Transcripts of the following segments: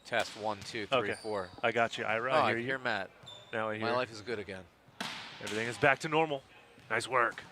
Test 1, 2, 3, Okay. 4. I got you, Ira. Oh, I I hear you. hear Matt. Now I hear. My life is good again. Everything is back to normal. Nice work.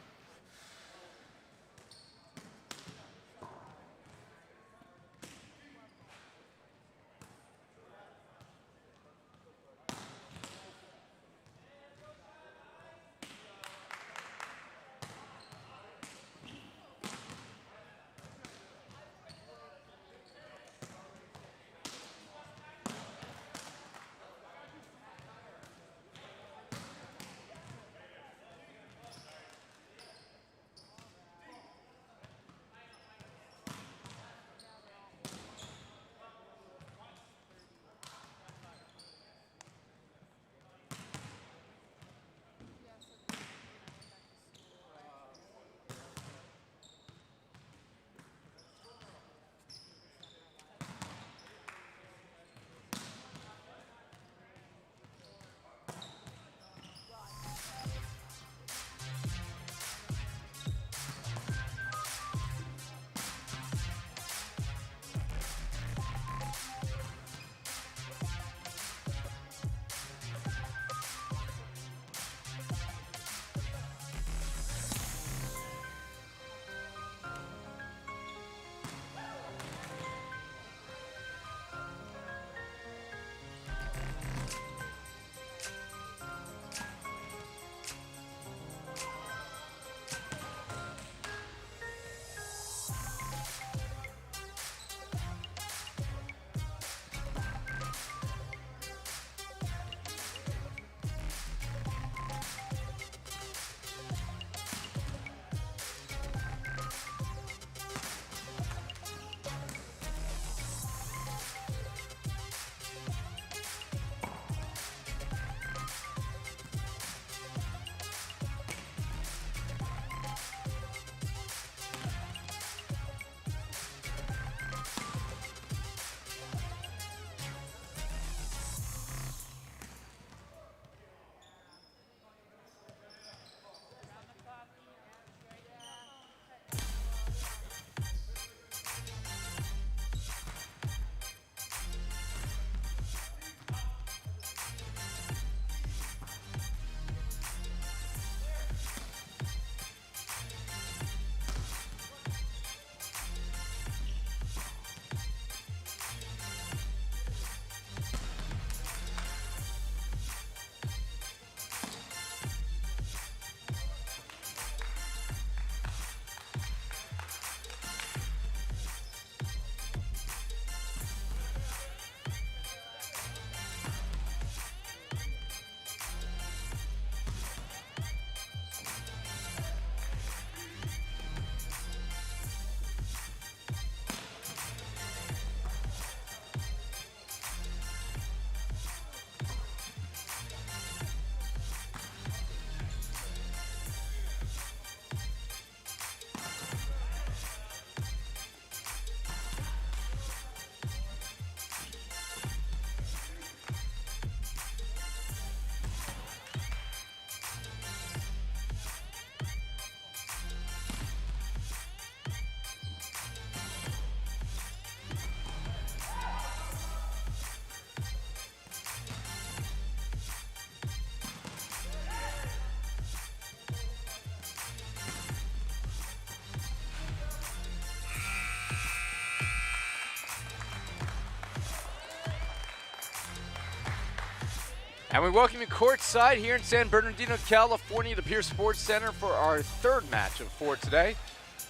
And we welcome you courtside here in San Bernardino, California, the Pierce Sports Center for our third match of 4 today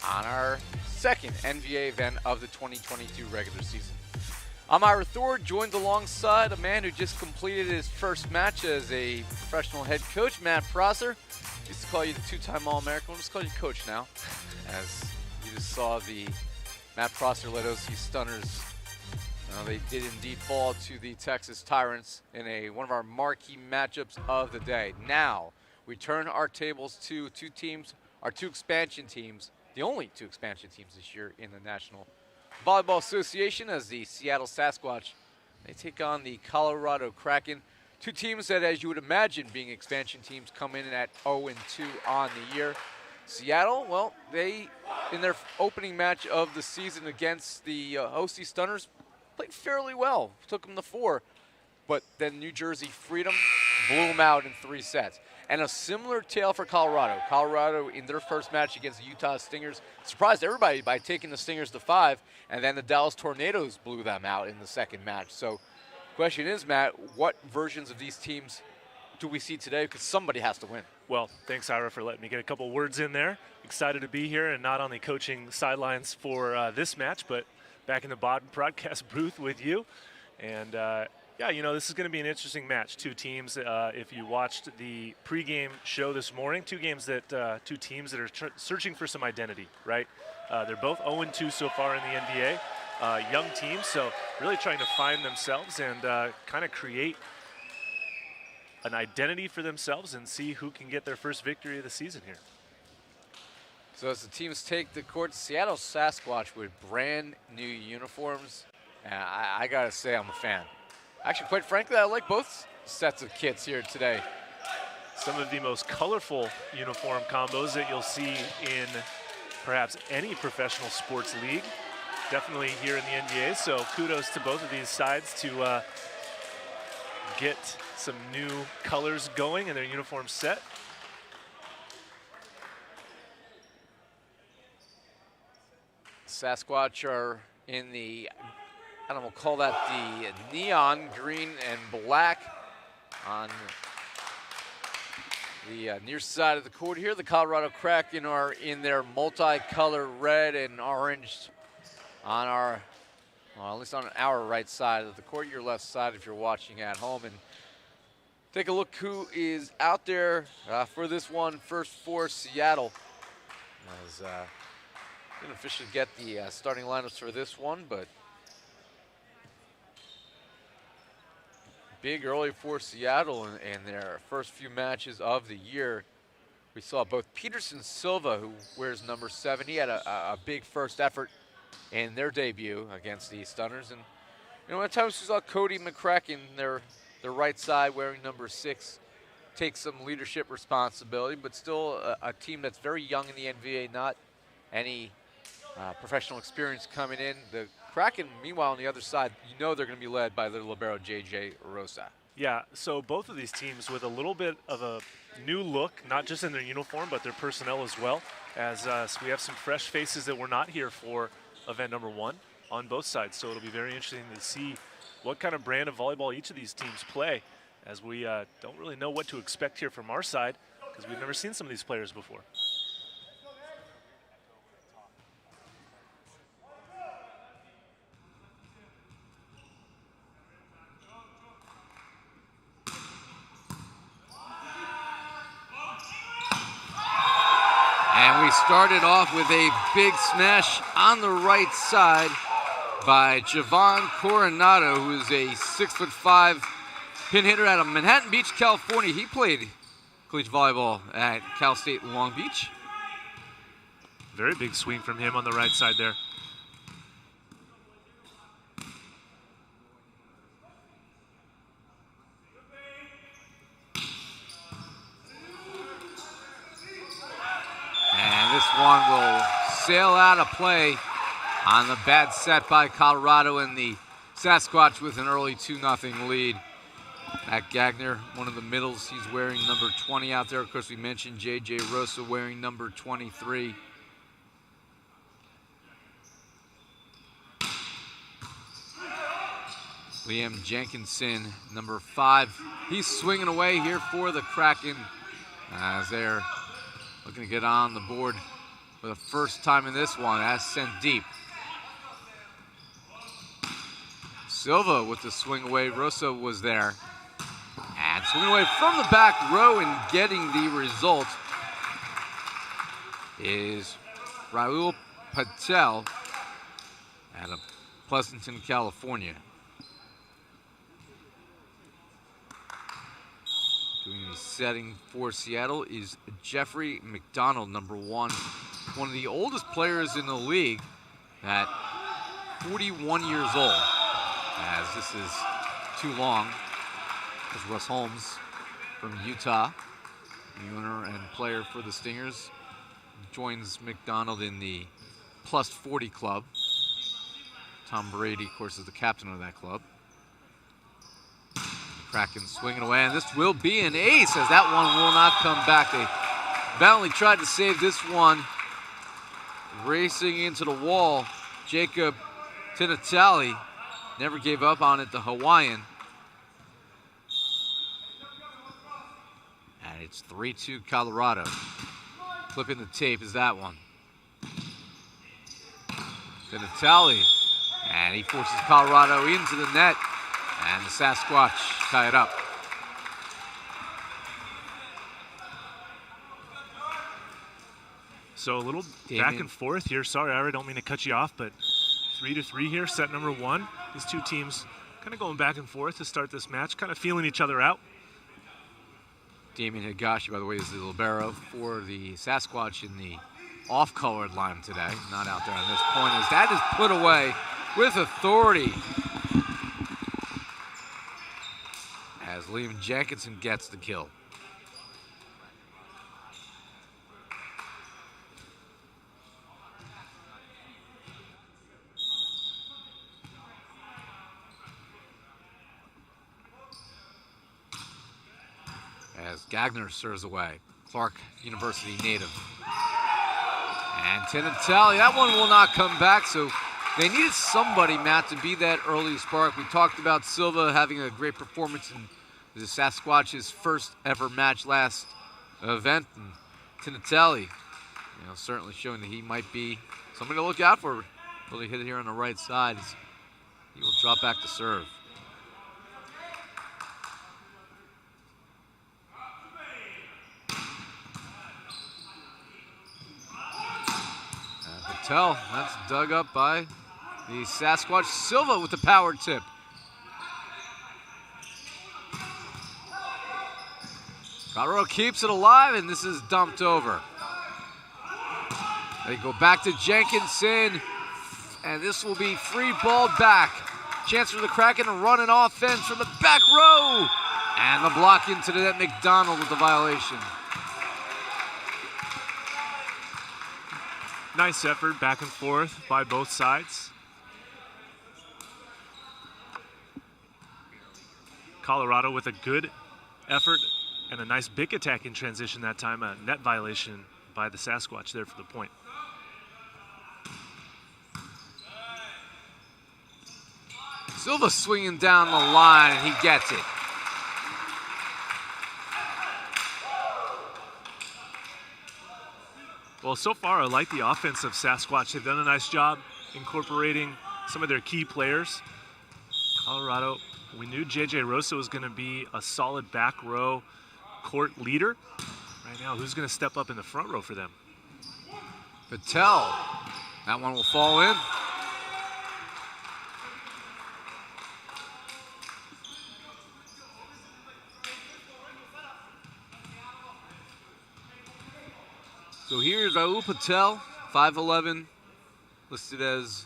on our second NVA event of the 2022 regular season. I'm Ira Thor, joined alongside a man who just completed his first match as a professional head coach, Matt Prosser. Used to call you the two-time All-American. We'll just call you coach now, as you just saw the Matt Prosser led OC Stunners. They did indeed fall to the Texas Tyrants in one of our marquee matchups of the day. Now, we turn our tables to two teams, our two expansion teams, the only two expansion teams this year in the National Volleyball Association, as the Seattle Sasquatch, they take on the Colorado Kraken. Two teams that, as you would imagine, being expansion teams, come in at 0-2 on the year. Seattle, well, they, in their opening match of the season against the OC Stunners, played fairly well, took them to 4. But then New Jersey freed them, blew them out in 3 sets. And a similar tale for Colorado. Colorado, in their first match against the Utah Stingers, surprised everybody by taking the Stingers to 5, and then the Dallas Tornadoes blew them out in the second match. So question is, Matt, what versions of these teams do we see today? Because somebody has to win. Well, thanks, Ira, for letting me get a couple words in there. Excited to be here and not on the coaching sidelines for this match, but back in the broadcast booth with you. And yeah, you know, this is going to be an interesting match. Two teams, if you watched the pregame show this morning, two teams that are searching for some identity, right? They're both 0-2 so far in the NVA. Young teams, so really trying to find themselves and kind of create an identity for themselves and see who can get their first victory of the season here. So as the teams take the court, Seattle Sasquatch with brand new uniforms. And I got to say, I'm a fan. Actually, quite frankly, I like both sets of kits here today. Some of the most colorful uniform combos that you'll see in perhaps any professional sports league. Definitely here in the NBA, so kudos to both of these sides to get some new colors going in their uniform set. Sasquatch are in the, I don't know, we'll call that the neon green and black on the near side of the court here. The Colorado Kraken are in their multicolor red and orange on our, well, at least on our right side of the court, your left side if you're watching at home. And take a look who is out there for this one. First for Seattle. As didn't officially get the starting lineups for this one, but big early for Seattle in their first few matches of the year. We saw both Peterson Silva, who wears number 7. He had a big first effort in their debut against the Stunners. And you know, at times we saw Cody McCracken, their right side, wearing number 6, take some leadership responsibility, but still a team that's very young in the NVA, not any professional experience coming in. The Kraken, meanwhile, on the other side, you know they're going to be led by their libero, J.J. Rosa. Yeah, so both of these teams with a little bit of a new look, not just in their uniform, but their personnel as well, as we have some fresh faces that were not here for event number 1 on both sides. So it'll be very interesting to see what kind of brand of volleyball each of these teams play, as we don't really know what to expect here from our side, because we've never seen some of these players before. And we started off with a big smash on the right side by Javon Coronado, who is a 6'5" pin hitter out of Manhattan Beach, California. He played collegiate volleyball at Cal State Long Beach. Very big swing from him on the right side there. And this one will sail out of play on the bad set by Colorado, and the Sasquatch with an early 2-0 lead. Matt Gagner, one of the middles, he's wearing number 20 out there. Of course, we mentioned J.J. Rosa wearing number 23. Liam Jenkinson, number 5. He's swinging away here for the Kraken as they're looking to get on the board for the first time in this one. That's sent deep. Silva with the swing away. Rosa was there. And swing away from the back row and getting the result is Raul Patel out of Pleasanton, California. Doing the setting for Seattle is Jeffrey McDonald, number 1. One of the oldest players in the league at 41 years old. As this is too long. There's Russ Holmes from Utah, the owner and player for the Stingers, joins McDonald in the plus 40 club. Tom Brady, of course, is the captain of that club. Kraken swinging away, and this will be an ace as that one will not come back. They valiantly tried to save this one. Racing into the wall, Jacob Tinatali never gave up on it, the Hawaiian. And it's 3-2 Colorado. Flipping the tape is that one. Tinatali, and he forces Colorado into the net, and the Sasquatch tie it up. So a little back and forth here. Sorry, I don't mean to cut you off, but 3-3 here, set number 1. These two teams kind of going back and forth to start this match, kind of feeling each other out. Damien Higashi, by the way, is the libero for the Sasquatch in the off-colored line today. Not out there on this point, as that is put away with authority. As Liam Jenkinson gets the kill. As Gagner serves away, Clark University native. And Tinatali, that one will not come back, so they needed somebody, Matt, to be that early spark. We talked about Silva having a great performance in the Sasquatch's first ever match last event. And Tinatali, certainly showing that he might be somebody to look out for. Really hit it here on the right side. He will drop back to serve. Patel, that's dug up by the Sasquatch. Silva with the power tip. Colorado keeps it alive, and this is dumped over. They go back to Jenkinson, and this will be free ball back. Chance for the Kraken to run an offense from the back row. And the block into the net. McDonald with the violation. Nice effort back and forth by both sides. Colorado with a good effort and a nice big attack in transition that time. A net violation by the Sasquatch there for the point. Silva swinging down the line, and he gets it. Well, so far I like the offense of Sasquatch. They've done a nice job incorporating some of their key players. Colorado, we knew J.J. Rosa was going to be a solid back row court leader. Right now, who's going to step up in the front row for them? Patel. That one will fall in. So here's Raul Patel, 5'11", listed as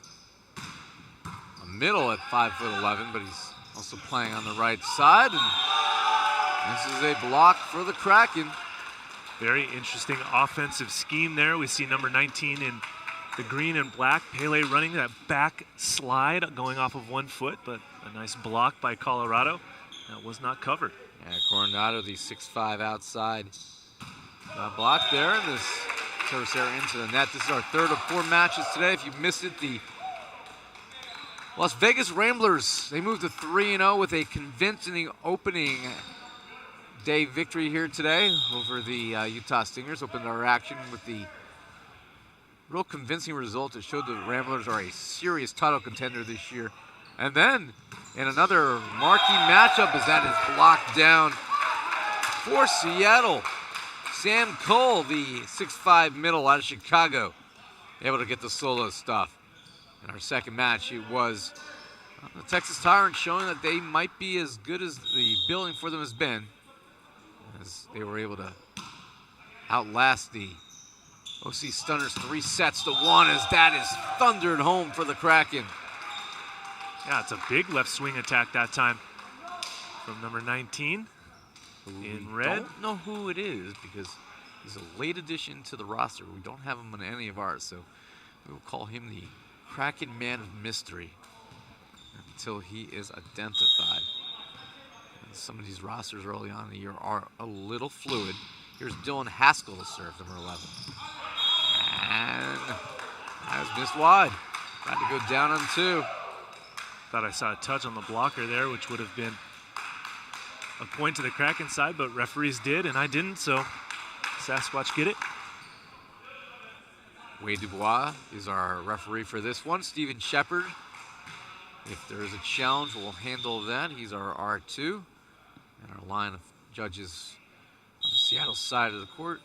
a middle at 5'11", but he's also playing on the right side. And this is a block for the Kraken. Very interesting offensive scheme there. We see number 19 in the green and black, Pele running that back slide going off of 1 foot, but a nice block by Colorado. That was not covered. Yeah, Coronado, the 6'5" outside. Block there, and this service error into the net. This is our third of 4 matches today. If you missed it, the Las Vegas Ramblers, they moved to 3-0 with a convincing opening day victory here today over the Utah Stingers. Opened our action with the real convincing result that showed the Ramblers are a serious title contender this year. And then in another marquee matchup, as that is blocked down for Seattle. Sam Cole, the 6'5" middle out of Chicago, able to get the solo stuff. In our second match, it was the Texas Tyrants showing that they might be as good as the billing for them has been, as they were able to outlast the OC Stunners 3-1, as that is thundered home for the Kraken. Yeah, it's a big left swing attack that time from number 19. In red. Don't know who it is because he's a late addition to the roster. We don't have him on any of ours, so we will call him the Kraken Man of Mystery. until he is identified. And some of these rosters early on in the year are a little fluid. Here's Dylan Haskell to serve, number 11. And that was missed wide. Got to go down on 2. Thought I saw a touch on the blocker there, which would have been a point to the Kraken side, but referees did, and I didn't, so Sasquatch get it. Wade Dubois is our referee for this one. Steven Shepard, if there is a challenge, we'll handle that. He's our R2. And our line of judges on the Seattle side of the court,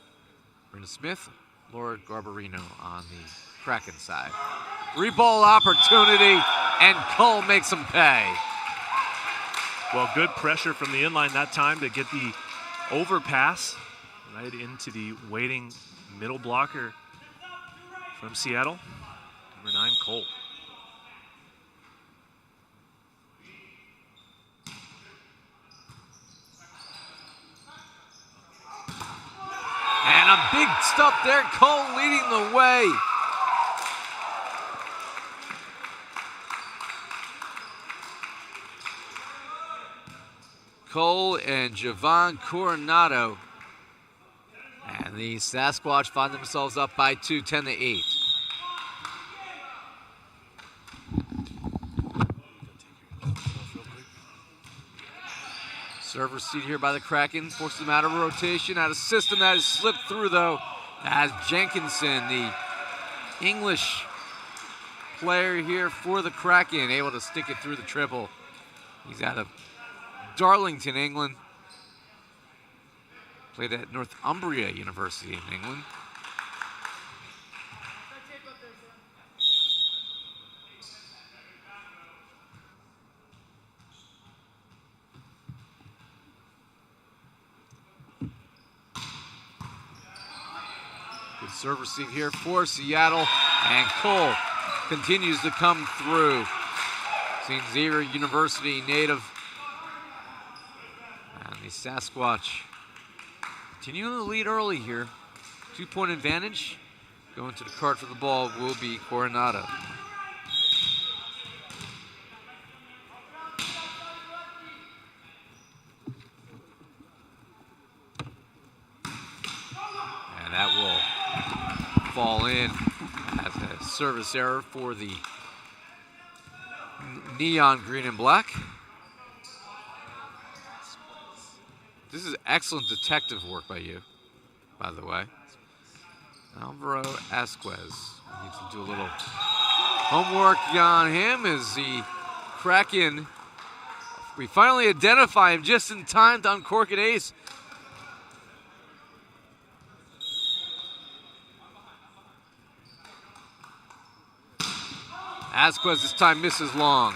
Brenda Smith, Laura Garbarino on the Kraken side. Three-ball opportunity, and Cole makes them pay. Well, good pressure from the inline that time to get the overpass right into the waiting middle blocker from Seattle, number 9, Cole. And a big stop there, Cole leading the way. Cole and Javon Coronado. And the Sasquatch find themselves up by 2, 10-8. Server seat here by the Kraken, forces them out of rotation, out of system. That has slipped through, though, as Jenkinson, the English player here for the Kraken, able to stick it through the triple. He's out of Darlington, England. Played at Northumbria University in England. Good serve receive here for Seattle, and Cole continues to come through. St. Xavier University native. And the Sasquatch continuing to lead early here. 2-point advantage. Going to the cart for the ball will be Coronado. And that will fall in as a service error for the neon green and black. This is excellent detective work by you, by the way. Alvaro Asquez needs to do a little homework on him as the Kraken. We finally identify him just in time to uncork an ace. Asquez this time misses long.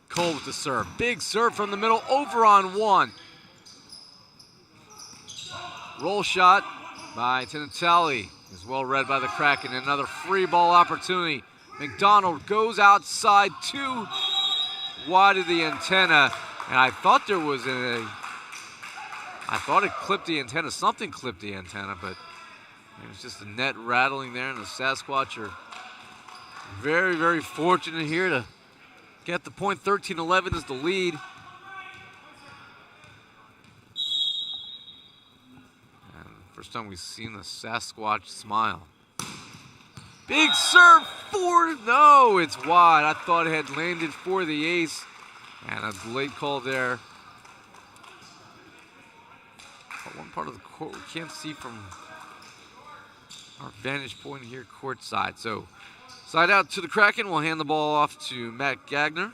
Cole with the serve. Big serve from the middle, over on 1. Roll shot by Tinatelli is well read by the Kraken. Another free ball opportunity. McDonald goes outside, too wide of the antenna. And I thought there was I thought it clipped the antenna. Something clipped the antenna, but it was just a net rattling there. And the Sasquatch are very, very fortunate here to get the point. 13-11 is the lead. And first time we've seen the Sasquatch smile. Big serve for, no, it's wide. I thought it had landed for the ace. And a delayed call there. But one part of the court we can't see from our vantage point here courtside. So side out to the Kraken. We'll hand the ball off to Matt Gagner.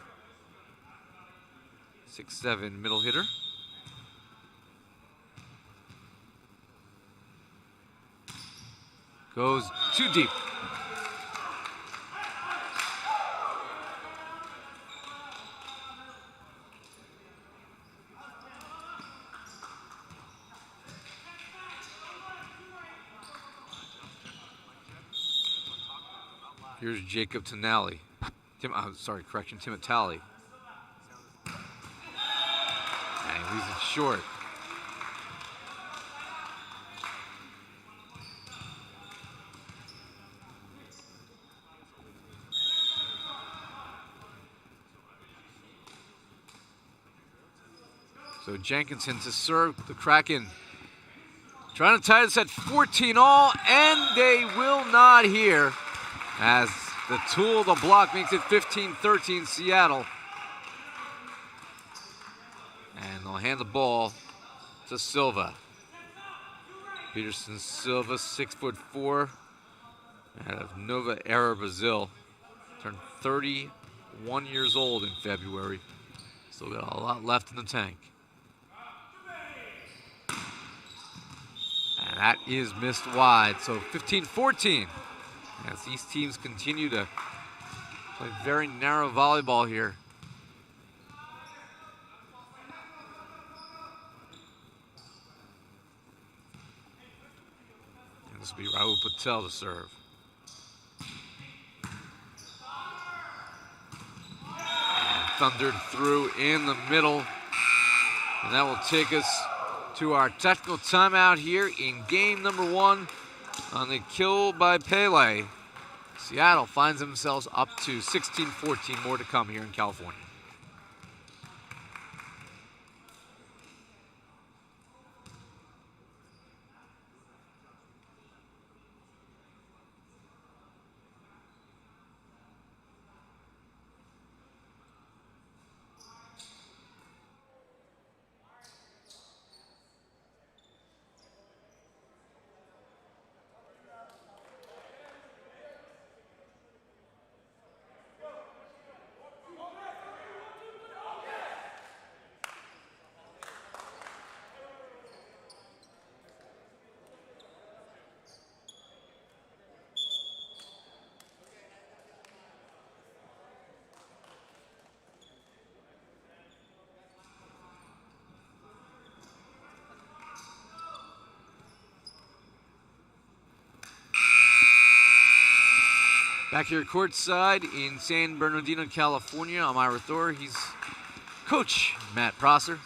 6'7" middle hitter. Goes too deep. Here's Jacob Tinelli. Timatali. And he leaves it short. So Jenkinson to serve the Kraken. Trying to tie this at 14 all, and they will not here as the tool of the block makes it 15-13 Seattle. And they'll hand the ball to Silva. Peterson Silva, 6'4", out of Nova Era, Brazil. Turned 31 years old in February. Still got a lot left in the tank. And that is missed wide. So 15-14 as these teams continue to play very narrow volleyball here. And this will be Rahul Patel to serve. And thundered through in the middle. And that will take us to our technical timeout here in game number 1 on the kill by Pele. Seattle finds themselves up to 16-14, more to come here in California. Back here courtside in San Bernardino, California, I'm Ira Thor. He's Coach Matt Prosser.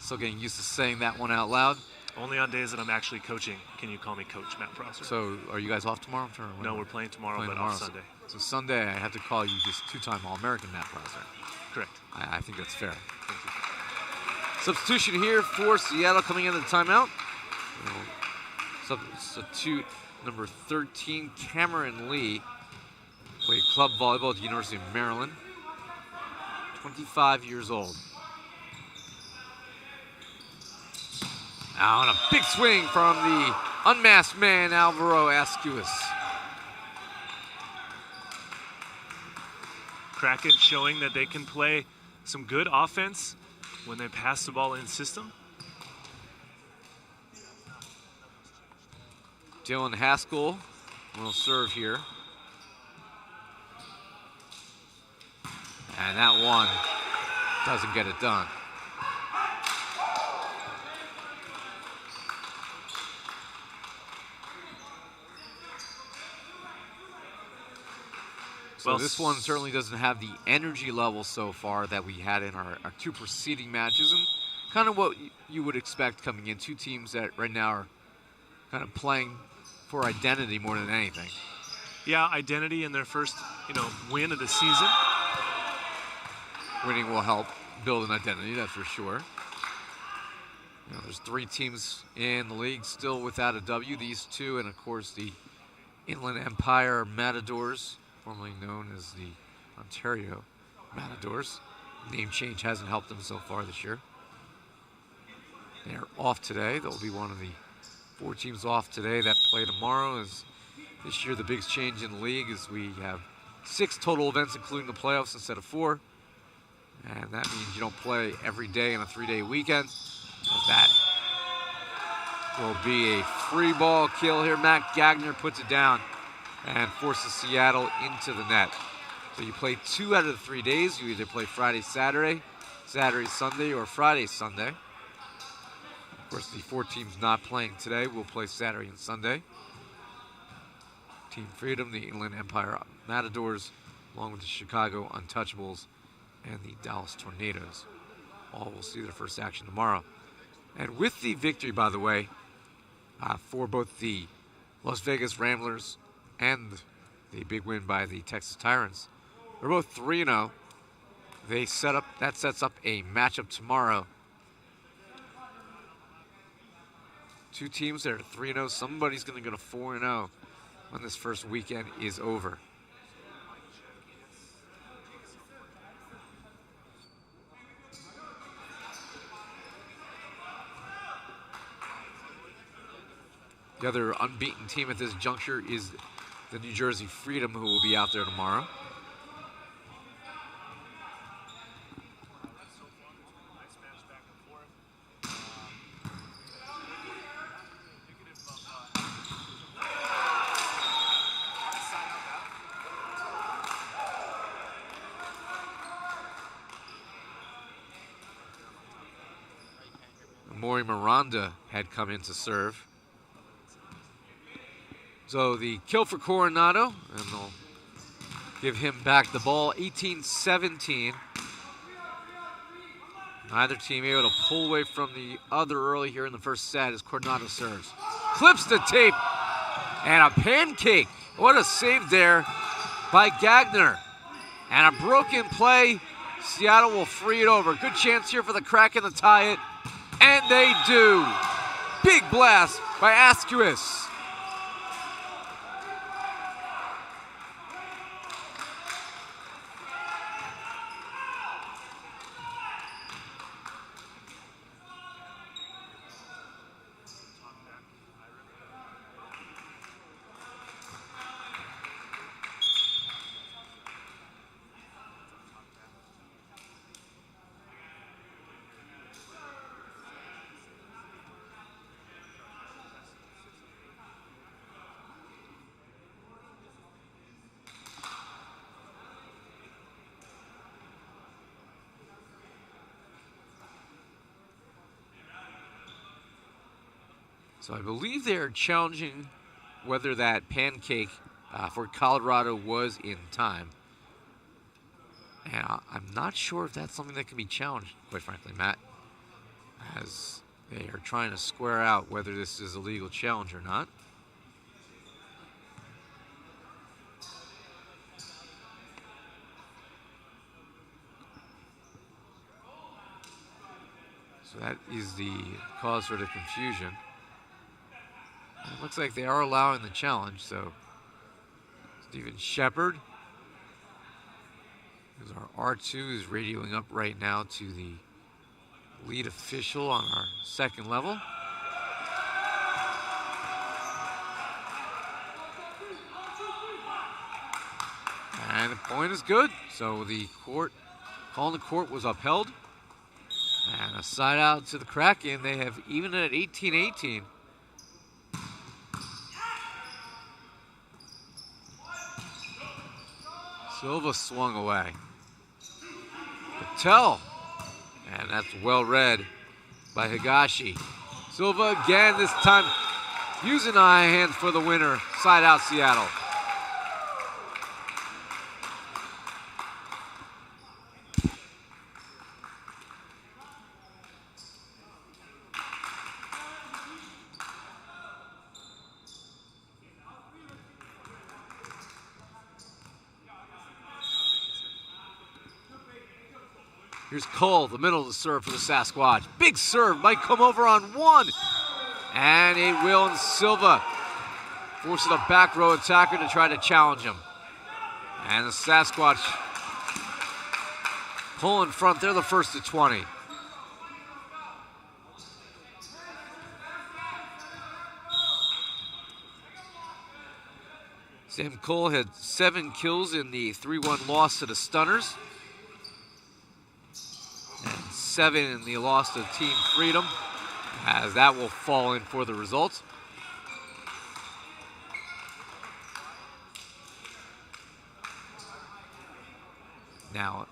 Still getting used to saying that one out loud. Only on days that I'm actually coaching can you call me Coach Matt Prosser. So are you guys off tomorrow? No, we're playing tomorrow, but off Sunday. So Sunday I have to call you just two-time All-American Matt Prosser. Correct. I think that's fair. Thank you. Substitution here for Seattle coming into the timeout. Substitute number 13, Cameron Lee. Played club volleyball at the University of Maryland. 25 years old. Now on a big swing from the unmasked man, Alvaro Ascuas. Kraken showing that they can play some good offense when they pass the ball in system. Dylan Haskell will serve here. And that one doesn't get it done. So well, this one certainly doesn't have the energy level so far that we had in our 2 preceding matches, and kind of what you would expect coming in. 2 teams that right now are kind of playing for identity more than anything. Yeah, identity in their first, win of the season. Winning will help build an identity, that's for sure. There's 3 teams in the league still without a W. These 2, and of course the Inland Empire Matadors, formerly known as the Ontario Matadors. Name change hasn't helped them so far this year. They're off today. They'll be one of the 4 teams off today that play tomorrow. As this year, the biggest change in the league is we have 6 total events, including the playoffs, instead of 4. And that means you don't play every day in a 3-day weekend. That will be a free ball kill here. Matt Gagner puts it down and forces Seattle into the net. So you play 2 out of the 3 days. You either play Friday, Saturday, Saturday, Sunday, or Friday, Sunday. Of course, the 4 teams not playing today will play Saturday and Sunday. Team Freedom, the Inland Empire Matadors, along with the Chicago Untouchables and the Dallas Tornadoes. All will see their first action tomorrow. And with the victory, by the way, for both the Las Vegas Ramblers and the big win by the Texas Tyrants, they're both 3-0. That sets up a matchup tomorrow. Two teams that are 3-0. Somebody's going to go to 4-0 when this first weekend is over. The other unbeaten team at this juncture is the New Jersey Freedom, who will be out there tomorrow. Maury Miranda had come in to serve. So the kill for Coronado, and they'll give him back the ball, 18-17. Neither team able to pull away from the other early here in the first set as Coronado serves. Clips the tape, and a pancake. What a save there by Gagner. And a broken play. Seattle will free it over. Good chance here for the Kraken to tie it, and they do. Big blast by Asquith. So I believe they're challenging whether that pancake for Colorado was in time. And I'm not sure if that's something that can be challenged, quite frankly, Matt, as they are trying to square out whether this is a legal challenge or not. So that is the cause for the confusion. It looks like they are allowing the challenge, so Steven Shepard, who's our R2, is radioing up right now to the lead official on our second level. And the point is good, so the court, calling the court was upheld. And a side out to the Kraken. They have evened it at 18-18. Silva swung away. Patel, and that's well read by Higashi. Silva again, this time using the high hands for the winner. Side out Seattle. Here's Cole, the middle of the serve for the Sasquatch. Big serve, might come over on one. And it will, and Silva forces a back row attacker to try to challenge him. And the Sasquatch pull in front. They're the first to 20. Sam Cole had 7 kills in the 3-1 loss to the Stunners. And 7 in the loss to Team Freedom, as that will fall in for the results. Now,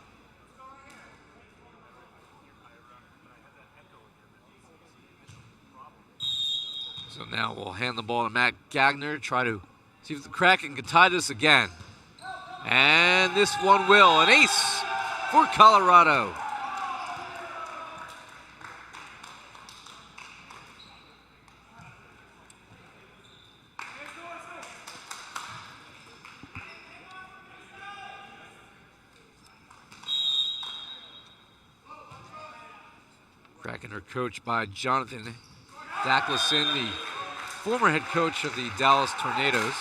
so now we'll hand the ball to Matt Gagner, try to See if the Kraken can tie this again. And this one will. An ace for Colorado. Kraken are coached by Jonathan Dacklison, the former head coach of the Dallas Tornadoes.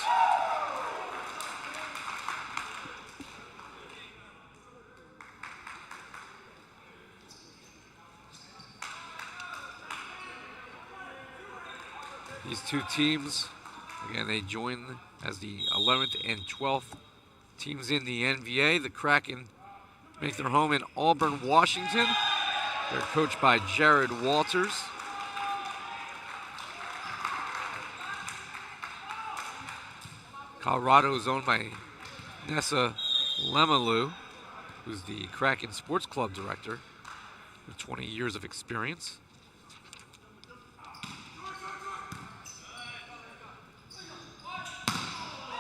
These two teams, again, they join as the 11th and 12th teams in the NVA. The Kraken make their home in Auburn, Washington. They're coached by Jared Walters. Colorado is owned by Nessa Lemalu, who's the Kraken Sports Club director with 20 years of experience.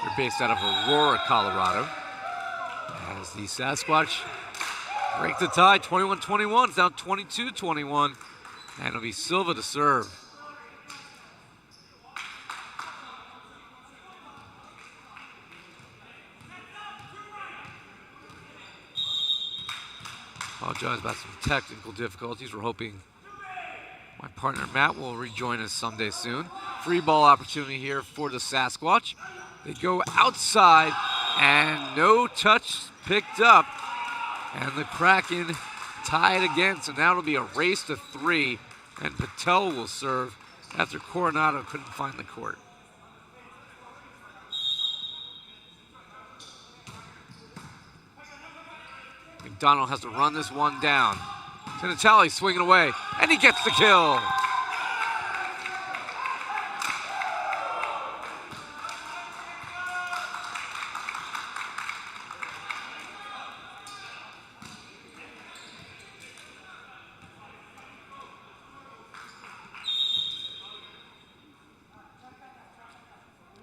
They're based out of Aurora, Colorado. As the Sasquatch break the tie, 21-21. It's now 22-21. And it'll be Silva to serve. Apologize about some technical difficulties. We're hoping my partner Matt will rejoin us someday soon. Free ball opportunity here for the Sasquatch. They go outside and no touch picked up. And the Kraken tie it again. So now it'll be a race to 3. And Patel will serve after Coronado couldn't find the court. McDonald has to run this one down. Tinatali swinging away, and he gets the kill.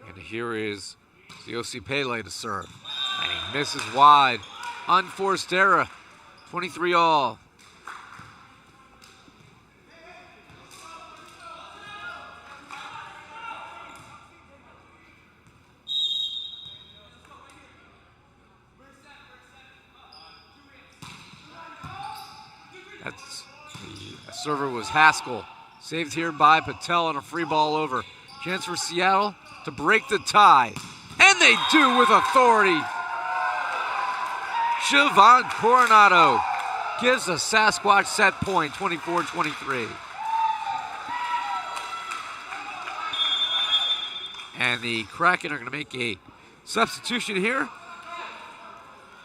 And here is Ziosi Pele to serve. And he misses wide. Unforced error. 23 all. That's the server was Haskell. Saved here by Patel on a free ball over. Chance for Seattle to break the tie. And they do with authority. Siobhan Coronado gives the Sasquatch set point, 24-23. And the Kraken are going to make a substitution here.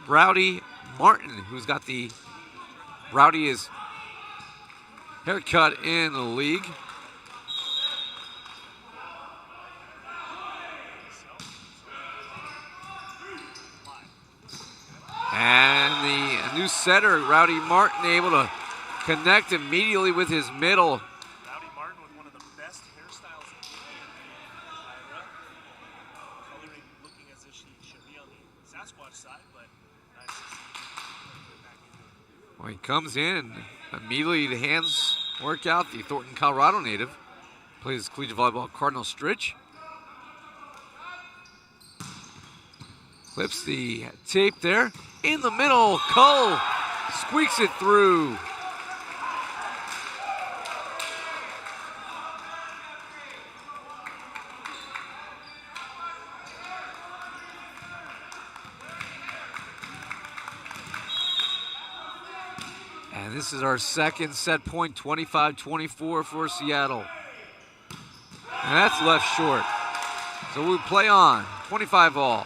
Rowdy Martin, who's got the rowdiest haircut in the league. And the new setter, Rowdy Martin, able to connect immediately with his middle. Rowdy Martin with one of the best hairstyles in the Ira. Coloring looking as if she should be on the Sasquatch side, but nice to see her back into it. Well, he comes in, immediately the hands work out. The Thornton, Colorado native plays collegiate volleyball at Cardinal Stritch. Clips the tape there. In the middle, Cull squeaks it through. And this is our second set point, 25-24 for Seattle. And that's left short. So we play on, 25 all.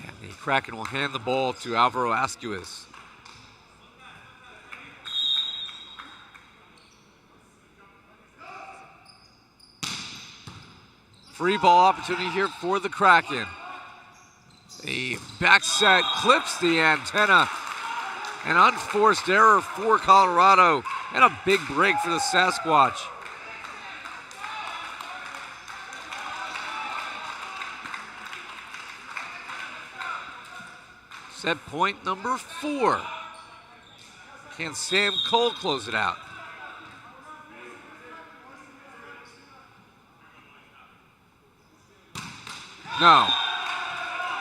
And the Kraken will hand the ball to Alvaro Ascuez. Free ball opportunity here for the Kraken. The back set clips the antenna. An unforced error for Colorado and a big break for the Sasquatch. Set point number 4. Can Sam Cole close it out? No.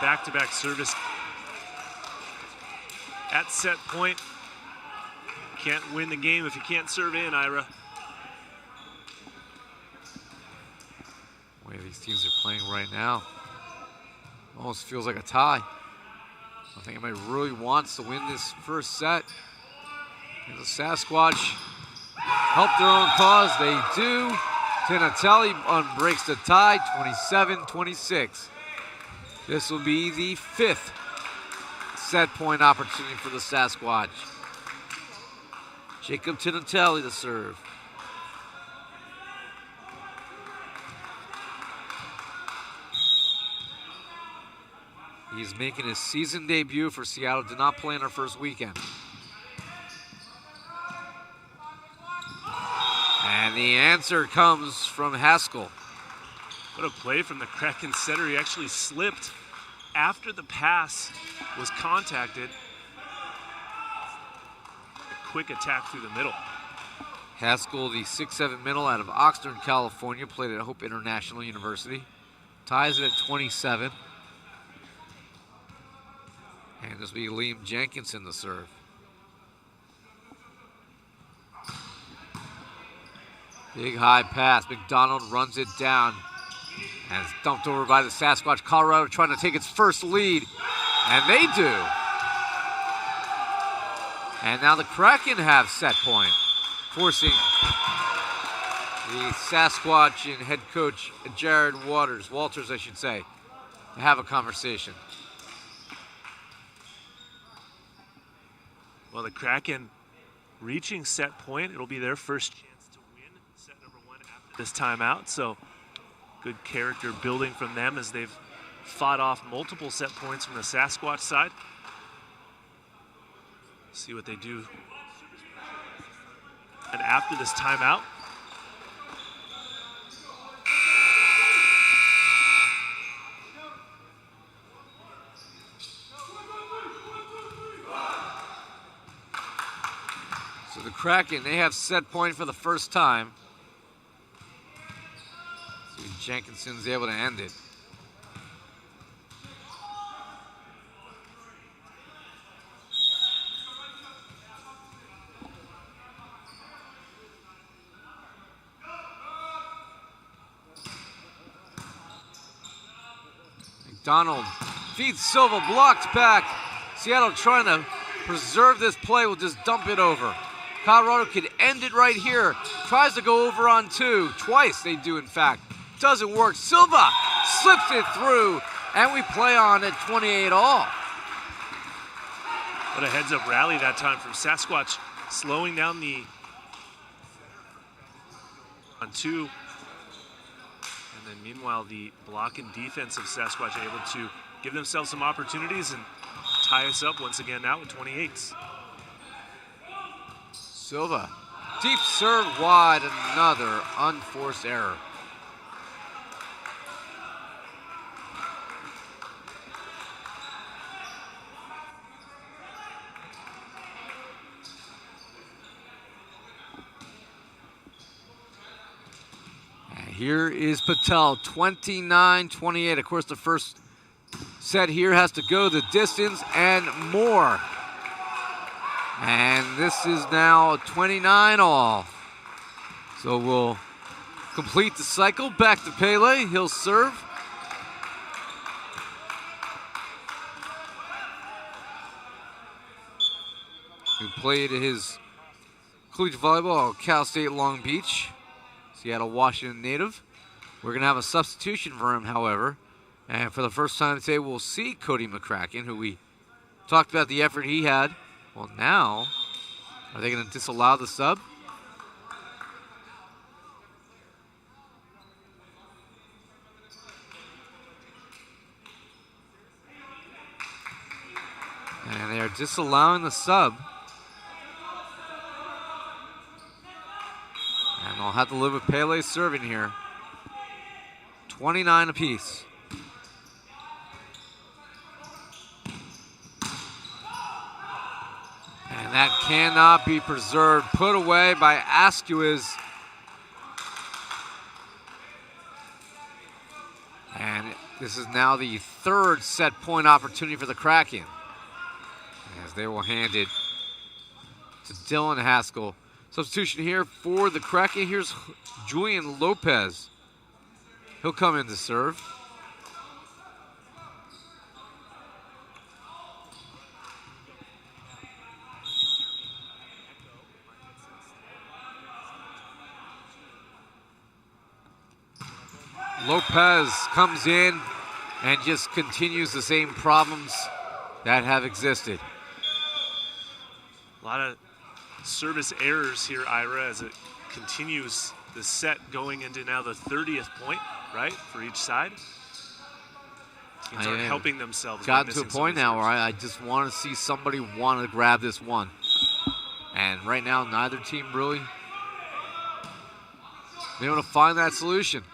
Back-to-back service at set point. Can't win the game if you can't serve in, Ira. The way these teams are playing right now, almost feels like a tie. I think anybody really wants to win this first set. And the Sasquatch help their own cause. They do. Tinatelli breaks the tie, 27-26. This will be the 5th set point opportunity for the Sasquatch. Jacob Tinatelli to serve. He's making his season debut for Seattle. Did not play in our first weekend. And the answer comes from Haskell. What a play from the Kraken setter. He actually slipped after the pass was contacted. A quick attack through the middle. Haskell, the 6'7" middle out of Oxnard, California, played at Hope International University. Ties it at 27. And this will be Liam Jenkinson to serve. Big high pass. McDonald runs it down. And it's dumped over by the Sasquatch. Colorado trying to take its first lead. And they do. And now the Kraken have set point, forcing the Sasquatch and head coach Jared Walters, I should say, to have a conversation. Well, the Kraken reaching set point. It'll be their first chance to win set number 1 after this timeout. So good character building from them as they've fought off multiple set points from the Sasquatch side. See what they do. And after this timeout, so the Kraken, they have set point for the first time. See if Jenkinson's able to end it. McDonald feeds Silva, blocked back. Seattle trying to preserve this play, will just dump it over. Colorado could end it right here. Tries to go over on 2. Twice they do, in fact. Doesn't work. Silva slips it through, and we play on at 28-all. What a heads-up rally that time from Sasquatch, slowing down the on 2. And then meanwhile, the block and defense of Sasquatch able to give themselves some opportunities and tie us up once again now with 28s. Silva, deep serve wide, another unforced error. Here is Patel, 29-28. Of course, the first set here has to go the distance and more. And this is now 29-all. So we'll complete the cycle. Back to Pele. He'll serve. He played his collegiate volleyball at Cal State Long Beach. Seattle, Washington native. We're going to have a substitution for him, however. And for the first time today, we'll see Cody McCracken, who we talked about the effort he had. Well, now, are they going to disallow the sub? And they are disallowing the sub. And they'll have to live with Pele serving here. 29 apiece. And that cannot be preserved. Put away by Asquez. And this is now the third set point opportunity for the Kraken, as they will hand it to Dylan Haskell. Substitution here for the Kraken. Here's Julian Lopez. He'll come in to serve. Lopez comes in and just continues the same problems that have existed. A lot of service errors here, Ira, as it continues the set going into now the 30th point, right, for each side. Teams aren't helping themselves. Gotten to a point now where I just want to see somebody want to grab this one. And right now, neither team really been able to find that solution.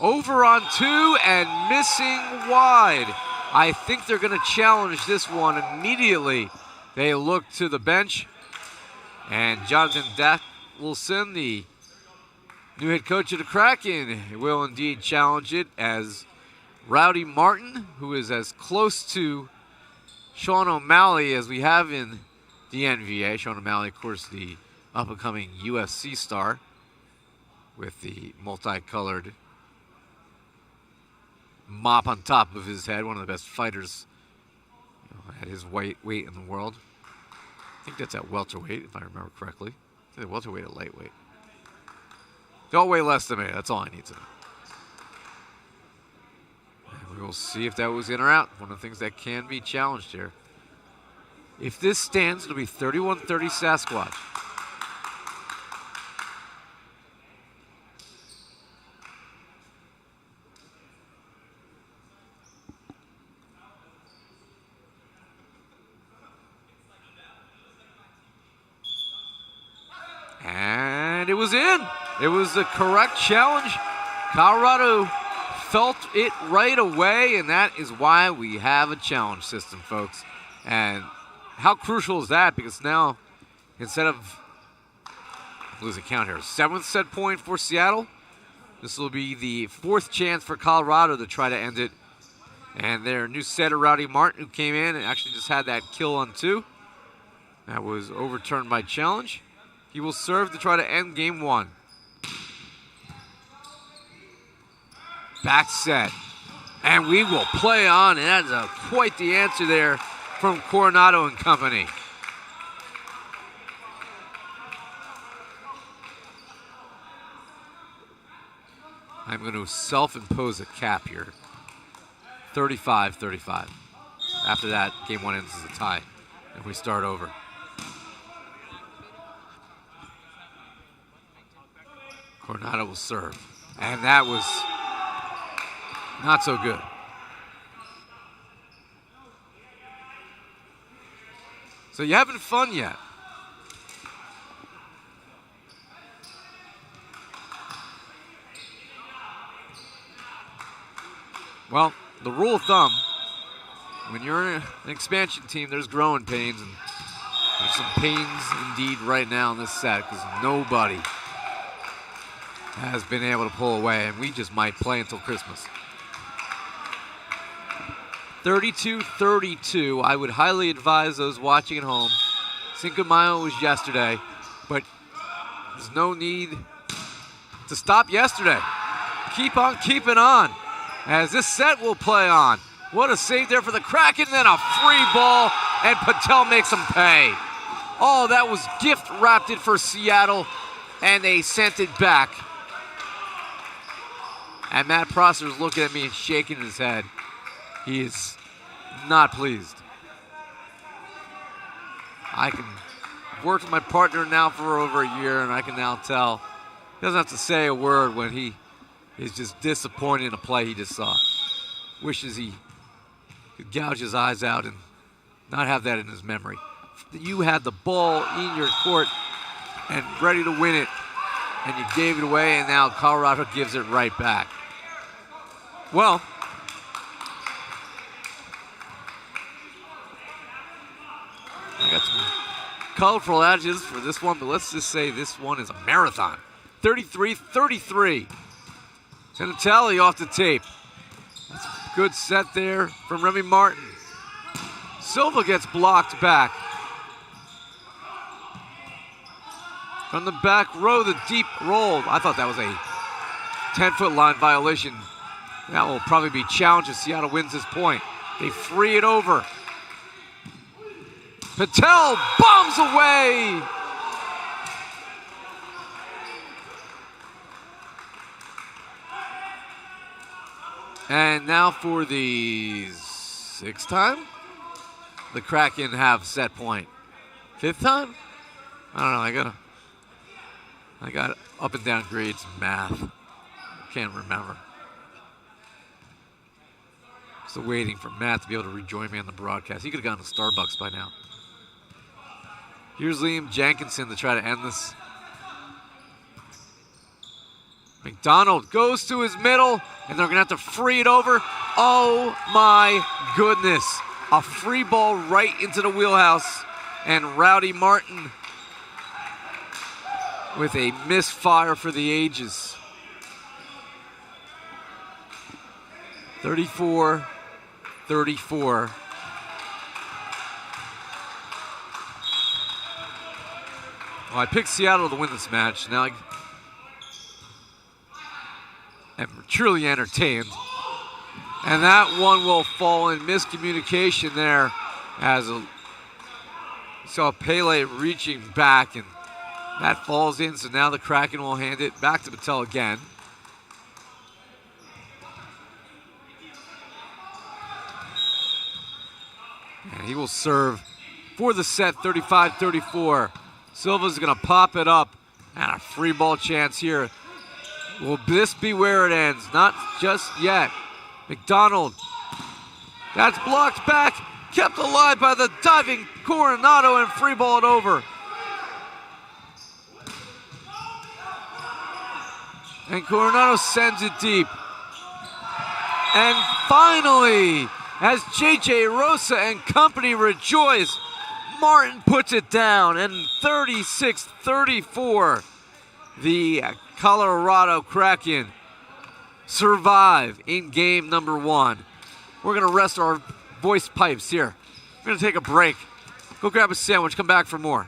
Over on 2 and missing wide. I think they're going to challenge this one immediately. They look to the bench, and Jonathan Dackelson, the new head coach of the Kraken, will indeed challenge it, as Rowdy Martin, who is as close to Sean O'Malley as we have in the NVA. Sean O'Malley, of course, the up-and-coming UFC star with the multicolored mop on top of his head, one of the best fighters at his weight in the world. I think that's at welterweight, if I remember correctly. Either welterweight or lightweight. They all weigh less than me. That's all I need to know. And we will see if that was in or out. One of the things that can be challenged here. If this stands, it'll be 31-30 Sasquatch. And it was in. It was the correct challenge. Colorado felt it right away, and that is why we have a challenge system, folks. And how crucial is that? Because now, instead of losing count here, 7th set point for Seattle. This will be the 4th chance for Colorado to try to end it. And their new setter, Rowdy Martin, who came in and actually just had that kill on 2. That was overturned by challenge. He will serve to try to end game 1. Back set. And we will play on. And that's quite the answer there from Coronado and company. I'm going to self-impose a cap here. 35-35. After that, game 1 ends as a tie. And we start over. Coronado will serve. And that was not so good. So you having fun yet? Well, the rule of thumb, when you're in an expansion team, there's growing pains, and there's some pains indeed right now in this set because nobody has been able to pull away, and we just might play until Christmas. 32-32. I would highly advise those watching at home. Cinco de Mayo was yesterday, but there's no need to stop yesterday. Keep on keeping on, as this set will play on. What a save there for the Kraken, then a free ball, and Patel makes them pay. Oh, that was gift wrapped it for Seattle, and they sent it back. And Matt Prosser is looking at me and shaking his head. He is not pleased. I can work with my partner now for over a year, and I can now tell he doesn't have to say a word when he is just disappointed in a play he just saw. Wishes he could gouge his eyes out and not have that in his memory. You had the ball in your court and ready to win it, and you gave it away, and now Colorado gives it right back. Well, I got some colorful edges for this one, but let's just say this one is a marathon. 33-33. Tenatelli off the tape. That's a good set there from Remy Martin. Silva gets blocked back. From the back row, the deep roll. I thought that was a 10-foot line violation. That will probably be challenged if Seattle wins this point. They free it over. Patel bombs away. And now for the 6th time, the Kraken have set point. 5th time? I don't know. I got up and down grades in math. Can't remember. Still waiting for Matt to be able to rejoin me on the broadcast. He could have gone to Starbucks by now. Here's Liam Jenkinson to try to end this. McDonald goes to his middle, and they're going to have to free it over. Oh, my goodness. A free ball right into the wheelhouse, and Rowdy Martin with a misfire for the ages. 34-34. Well, I picked Seattle to win this match. Now I'm truly entertained. And that one will fall in miscommunication there as you saw Pele reaching back, and that falls in. So now the Kraken will hand it back to Patel again. And he will serve for the set, 35-34. Silva's going to pop it up, and a free ball chance here. Will this be where it ends? Not just yet. McDonald, that's blocked back, kept alive by the diving Coronado, and free ball it over. And Coronado sends it deep. And finally, as J.J. Rosa and company rejoice, Martin puts it down, and 36-34, the Colorado Kraken survive in game number 1. We're going to rest our voice pipes here. We're going to take a break. Go grab a sandwich, come back for more.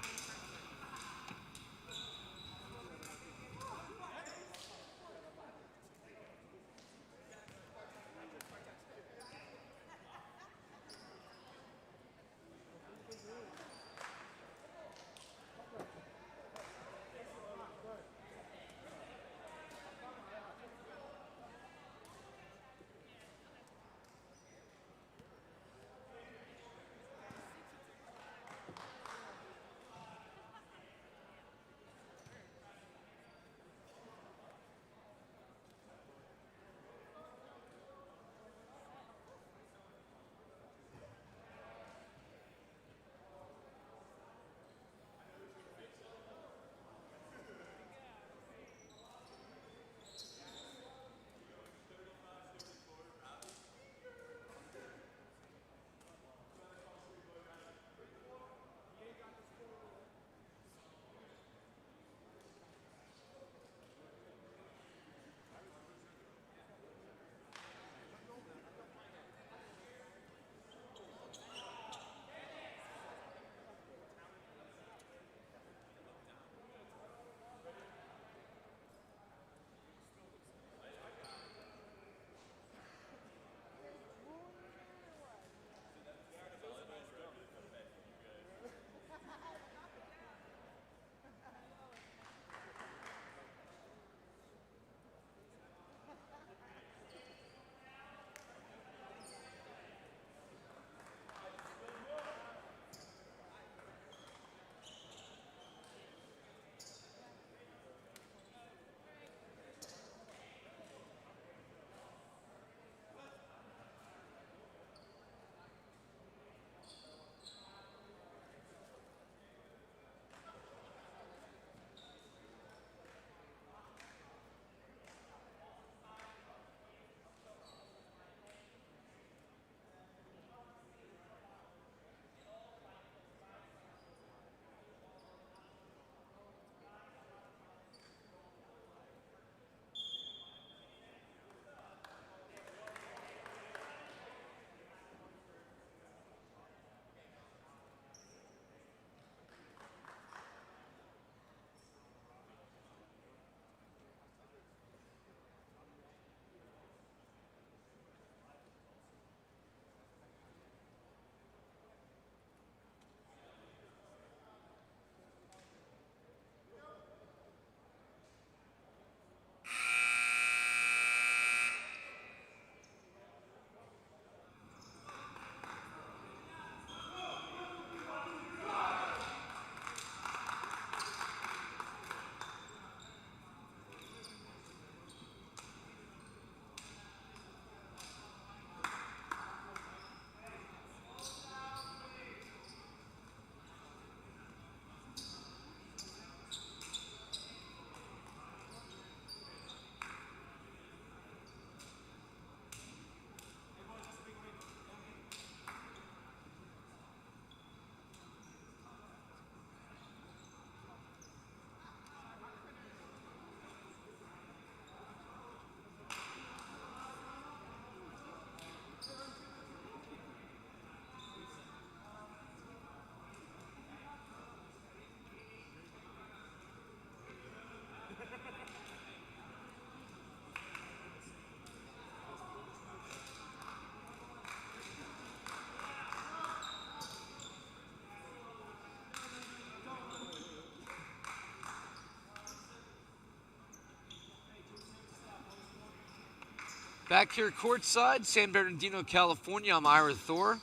Back here courtside, San Bernardino, California. I'm Ira Thor.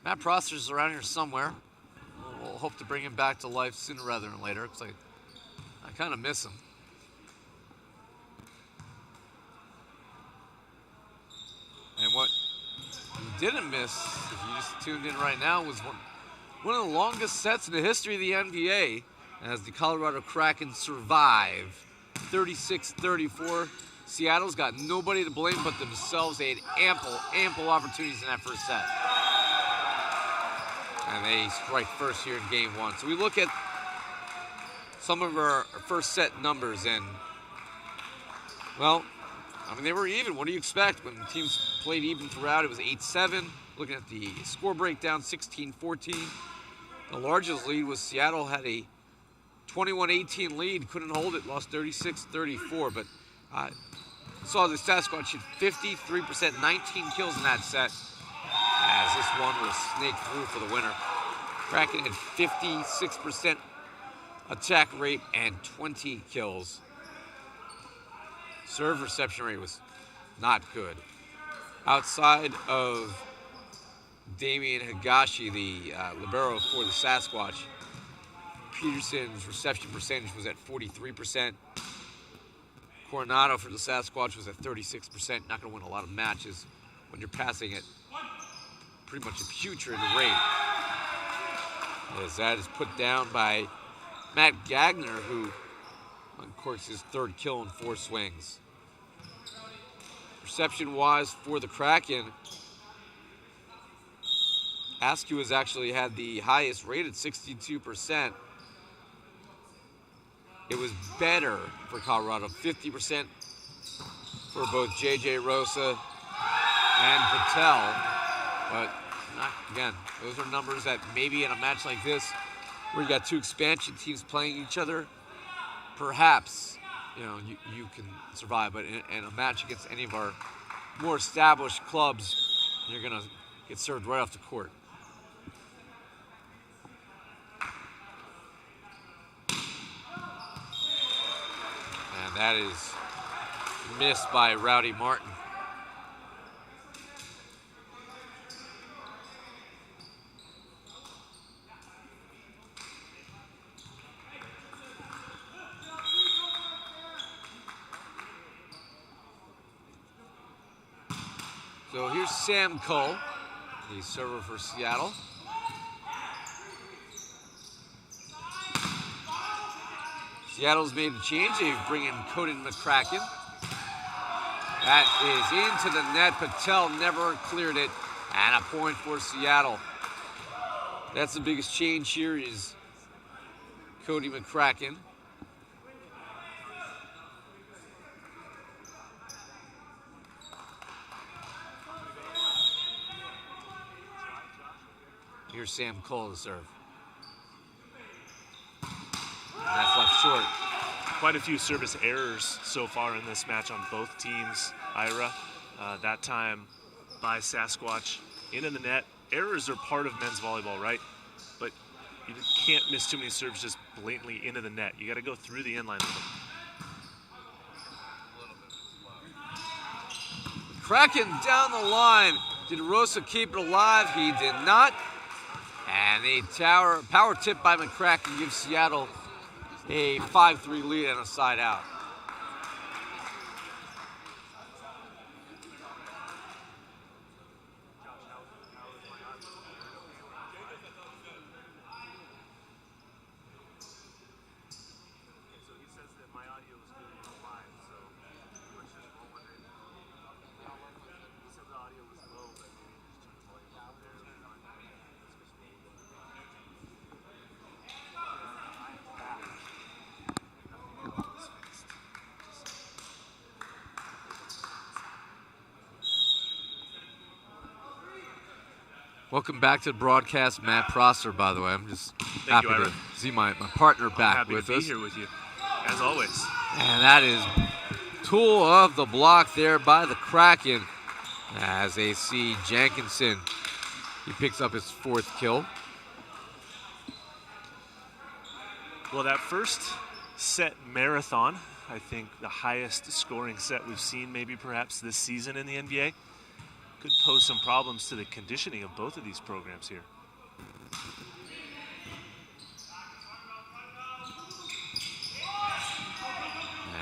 Matt Prosser's around here somewhere. We'll hope to bring him back to life sooner rather than later, because I kind of miss him. And what you didn't miss, if you just tuned in right now, was one of the longest sets in the history of the NBA, as the Colorado Kraken survive 36-34. Seattle's got nobody to blame but themselves. They had ample opportunities in that first set. And they strike first here in game one. So we look at some of our first set numbers, and, well, I mean, they were even. What do you expect when teams played even throughout? It was 8-7. Looking at the score breakdown, 16-14. The largest lead was Seattle had a 21-18 lead, couldn't hold it, lost 36-34. But saw the Sasquatch hit 53%, 19 kills in that set, as this one was snaked through for the winner. Kraken had 56% attack rate and 20 kills. Serve reception rate was not good. Outside of Damian Higashi, the libero for the Sasquatch, Peterson's reception percentage was at 43%. Coronado for the Sasquatch was at 36%. Not going to win a lot of matches when you're passing at pretty much a putrid rate. As that is put down by Matt Gagner, who uncorks his third kill in 4 swings. Reception-wise for the Kraken, Askew has actually had the highest rate at 62%. It was better for Colorado, 50% for both J.J. Rosa and Patel. But, again, those are numbers that maybe in a match like this, where you got 2 expansion teams playing each other, perhaps, you can survive. But in a match against any of our more established clubs, you're going to get served right off the court. And that is missed by Rowdy Martin. So here's Sam Cole, the server for Seattle. Seattle's made a change. They bring in Cody McCracken. That is into the net. Patel never cleared it. And a point for Seattle. That's the biggest change here is Cody McCracken. Here's Sam Cole to serve. And that's left short. Quite a few service errors so far in this match on both teams, Ira. That time by Sasquatch into the net. Errors are part of men's volleyball, right? But you can't miss too many serves just blatantly into the net. You got to go through the inline with them. Kraken down the line. Did Rosa keep it alive? He did not. And the power tip by McCracken gives Seattle a 5-3 lead and a side out. Welcome back to the broadcast, Matt Prosser, by the way. I'm just happy to see my partner back with us. Happy to be here with you, as always. And that is tool of the block there by the Kraken as they see Jenkinson. He picks up his 4th kill. Well, that first set marathon I think the highest scoring set we've seen maybe perhaps this season in the NBA. Could pose some problems to the conditioning of both of these programs here.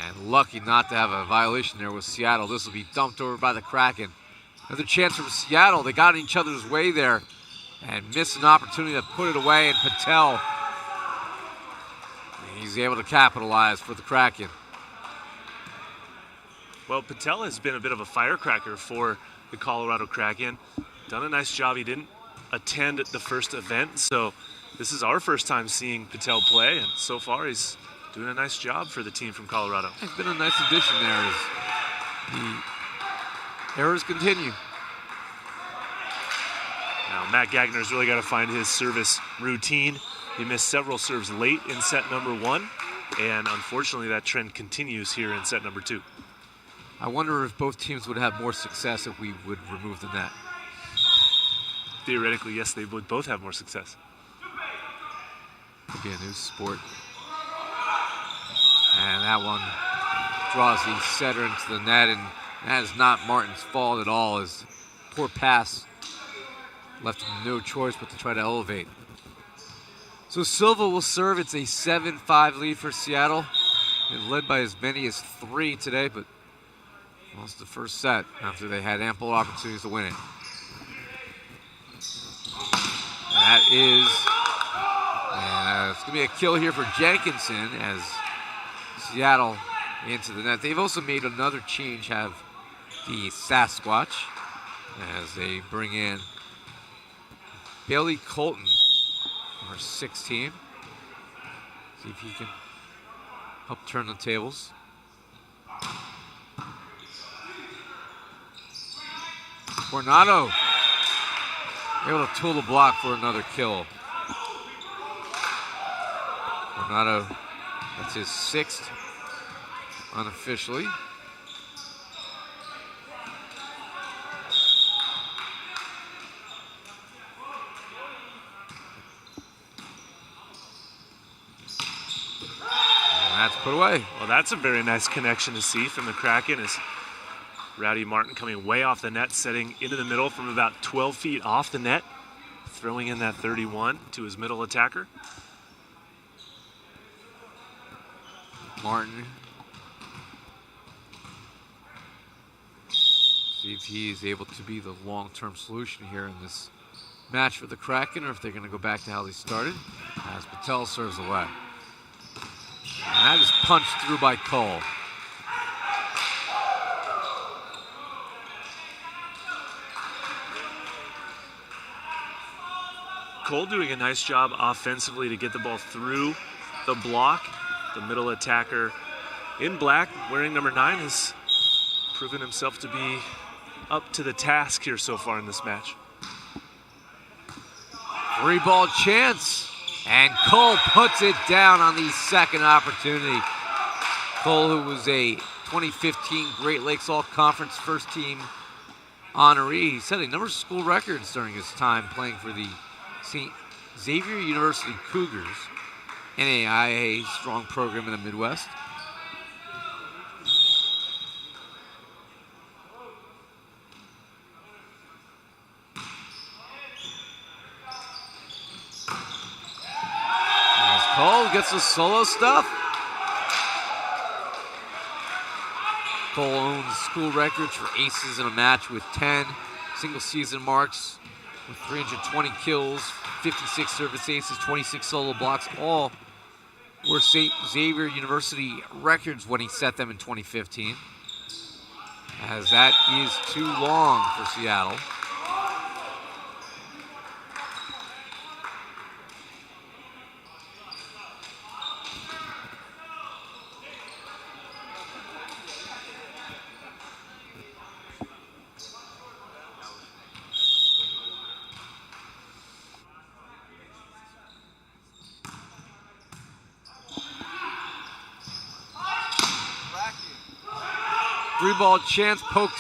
And lucky not to have a violation there with Seattle. This will be dumped over by the Kraken. Another chance from Seattle. They got in each other's way there and missed an opportunity to put it away. And Patel, he's able to capitalize for the Kraken. Well, Patel has been a bit of a firecracker for the Colorado Kraken. Done a nice job. He didn't attend the first event, so this is our first time seeing Patel play, and so far he's doing a nice job for the team from Colorado. It's been a nice addition there as the errors continue. Now, Matt Gagner's really got to find his service routine. He missed several serves late in set number 1, and unfortunately that trend continues here in set number 2. I wonder if both teams would have more success if we would remove the net. Theoretically, yes, they would both have more success. Could be a new sport. And that one draws the setter into the net, and that is not Martin's fault at all. His poor pass left him no choice but to try to elevate. So Silva will serve. It's a 7-5 lead for Seattle. It led by as many as 3 today, but lost the first set after they had ample opportunities to win it. That is, it's going to be a kill here for Jenkinson as Seattle into the net. They've also made another change, have the Sasquatch, as they bring in Bailey Colton, number 16. See if he can help turn the tables. Coronado able to tool the block for another kill. Coronado, that's his 6th unofficially. And that's put away. Well, that's a very nice connection to see from the Kraken as Rowdy Martin coming way off the net, setting into the middle from about 12 feet off the net, throwing in that 31 to his middle attacker. Martin. See if he's able to be the long-term solution here in this match for the Kraken, or if they're going to go back to how they started, as Patel serves away. And that is punched through by Cole. Cole doing a nice job offensively to get the ball through the block. The middle attacker in black, wearing number 9, has proven himself to be up to the task here so far in this match. 3-ball chance, and Cole puts it down on the second opportunity. Cole, who was a 2015 Great Lakes All-Conference first-team honoree, he set a number of school records during his time playing for the St. Xavier University Cougars, NAIA strong program in the Midwest. As Cole gets the solo stuff. Cole owns school records for aces in a match with 10 single season marks, with 320 kills, 56 service aces, 26 solo blocks, all were St. Xavier University records when he set them in 2015. As that is too long for Seattle. Three-ball chance poked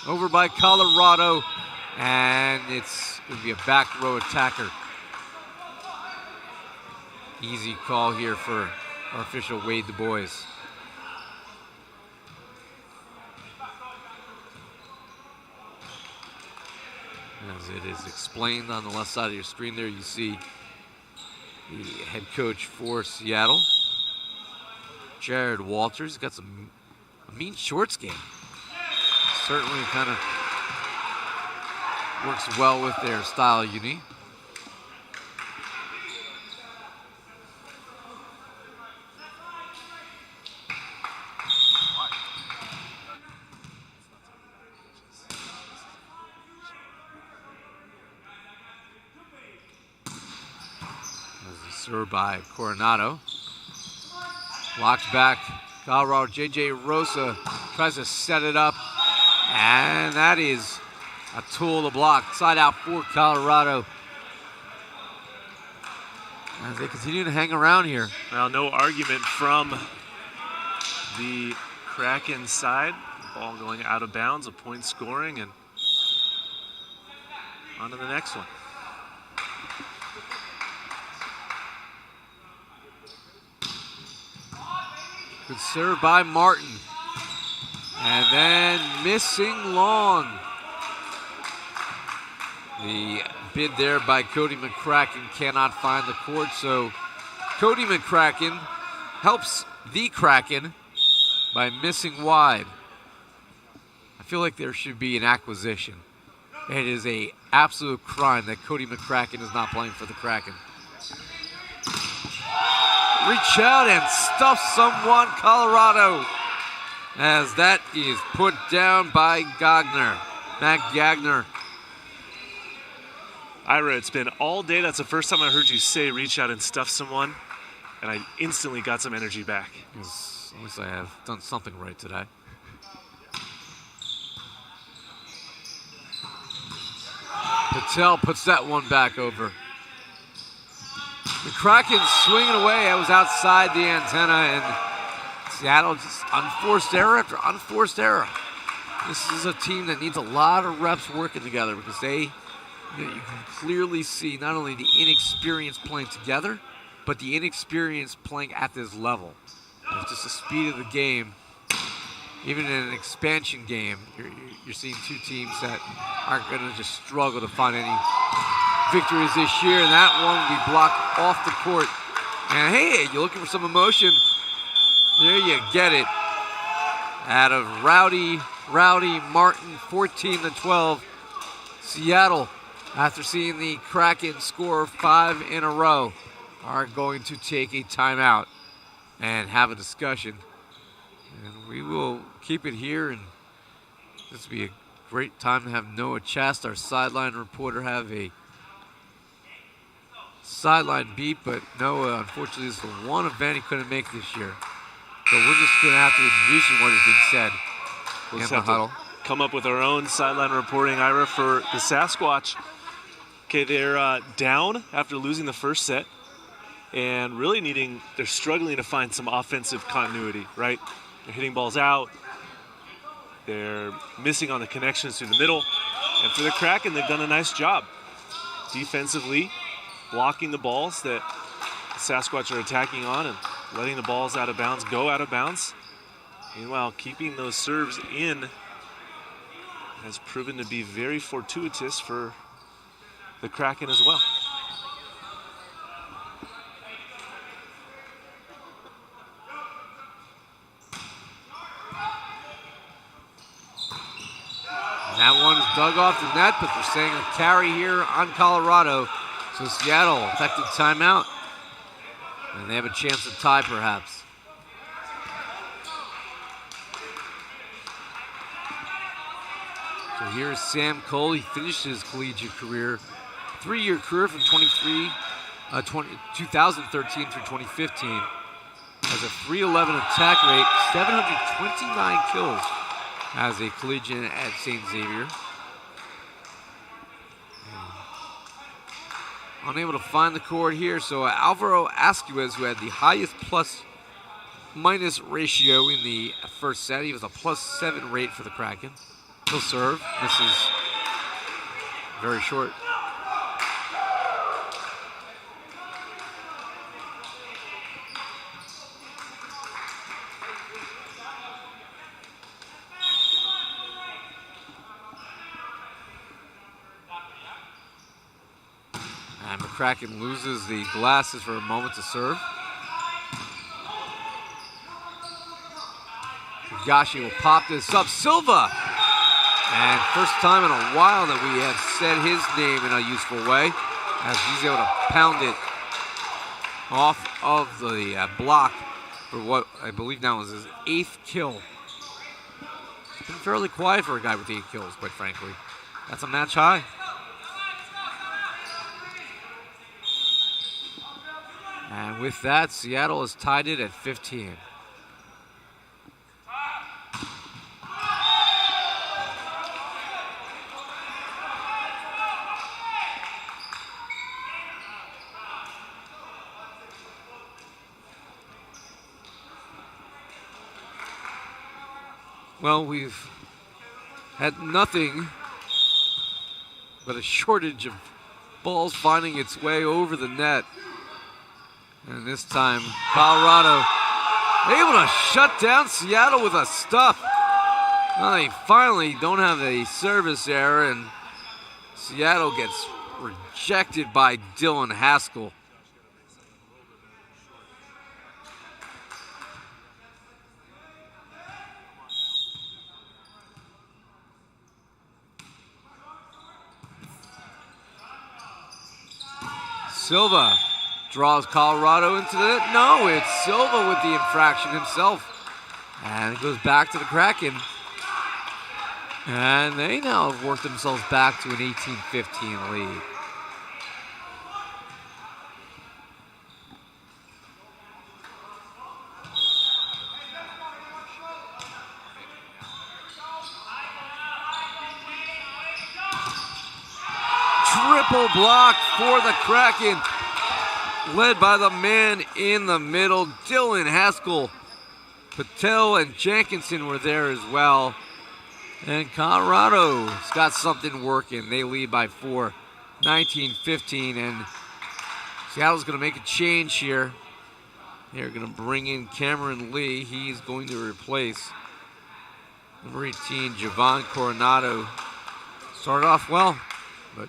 over by Colorado, and it's going to be a back row attacker. Easy call here for our official Wade Du Bois. As it is explained on the left side of your screen there, you see the head coach for Seattle, Jared Walters. Got some mean shorts game. Certainly kind of works well with their style uni. Served by Coronado. Blocked back. Colorado J.J. Rosa tries to set it up. And that is a tool to block. Side out for Colorado. As they continue to hang around here. Well, no argument from the Kraken side. Ball going out of bounds, a point scoring, and on to the next one. Good serve by Martin. And then missing long. The bid there by Cody McCracken cannot find the court, so Cody McCracken helps the Kraken by missing wide. I feel like there should be an acquisition. It is an absolute crime that Cody McCracken is not playing for the Kraken. Reach out and stuff someone, Colorado. As that is put down by Gagner. Matt Gagner. Ira, it's been all day. That's the first time I heard you say reach out and stuff someone, and I instantly got some energy back. Yes, at least I have done something right today. Patel puts that one back over. The Kraken swinging away. That was outside the antenna, and Seattle just unforced error after unforced error. This is a team that needs a lot of reps working together because you can clearly see not only the inexperience playing together, but the inexperience playing at this level. It's just the speed of the game. Even in an expansion game, you're seeing two teams that aren't going to just struggle to find any victories this year, and that one will be blocked off the court. And hey, you're looking for some emotion. There you get it. Out of Rowdy Martin, 14-12. Seattle, after seeing the Kraken score 5 in a row, are going to take a timeout and have a discussion. And we will keep it here, and this will be a great time to have Noah Chast, our sideline reporter, have a sideline beat, but Noah, unfortunately, is the one event he couldn't make this year. So we're just going to have to envision what is being said in the huddle. Come up with our own sideline reporting, Ira, for the Sasquatch. Okay, they're down after losing the first set and really they're struggling to find some offensive continuity, right? They're hitting balls out. They're missing on the connections through the middle. And for the Kraken, they've done a nice job defensively, blocking the balls that the Sasquatch are attacking on and letting the balls out of bounds go out of bounds. Meanwhile, keeping those serves in has proven to be very fortuitous for the Kraken as well. That one is dug off the net, but they're saying a carry here on Colorado. So Seattle, effective timeout. And they have a chance to tie, perhaps. So here's Sam Cole. He finished his collegiate career, 3-year career from 2013 through 2015. Has a .311 attack rate, 729 kills as a collegiate at St. Xavier. Unable to find the court here, so Alvaro Asquez, who had the highest plus-minus ratio in the first set, he was a +7 rate for the Kraken. He'll serve. This is very short. Kraken loses the glasses for a moment to serve. Higashi will pop this up. Silva! And first time in a while that we have said his name in a useful way, as he's able to pound it off of the block for what I believe now is his 8th kill. It's been fairly quiet for a guy with 8 kills, quite frankly. That's a match high. And with that, Seattle has tied it at 15. Well, we've had nothing but a shortage of balls finding its way over the net. And this time, Colorado able to shut down Seattle with a stuff. Well, they finally don't have a service error, and Seattle gets rejected by Dylan Haskell. Silva draws Colorado into the net. No, it's Silva with the infraction himself. And it goes back to the Kraken. And they now have worked themselves back to an 18-15 lead. Triple block for the Kraken, led by the man in the middle, Dylan Haskell. Patel and Jenkinson were there as well. And Colorado's got something working. They lead by 4, 19-15, and Seattle's going to make a change here. They're going to bring in Cameron Lee. He's going to replace number 18, Javon Coronado. Started off well, but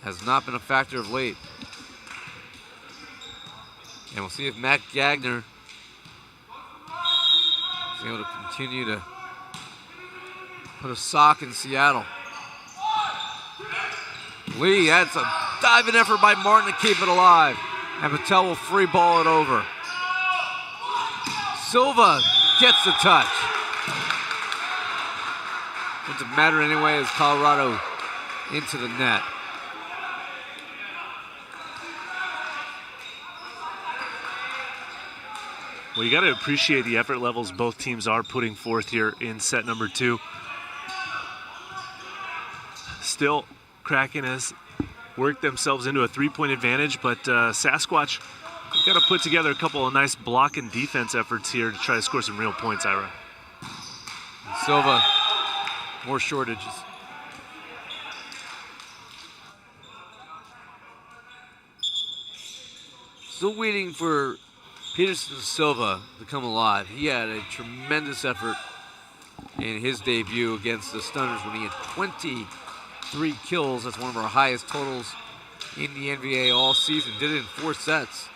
has not been a factor of late. And we'll see if Matt Gagner is able to continue to put a sock in Seattle. Lee, that's a diving effort by Martin to keep it alive. And Patel will free ball it over. Silva gets the touch. Doesn't matter anyway as Colorado into the net. Well, you got to appreciate the effort levels both teams are putting forth here in set number 2. Still, Kraken has worked themselves into a 3-point advantage, but Sasquatch got to put together a couple of nice block and defense efforts here to try to score some real points, Ira. And Silva, more shortages. Still waiting for Peterson Silva to come alive. He had a tremendous effort in his debut against the Stunners when he had 23 kills. That's one of our highest totals in the NVA all season. Did it in 4 sets.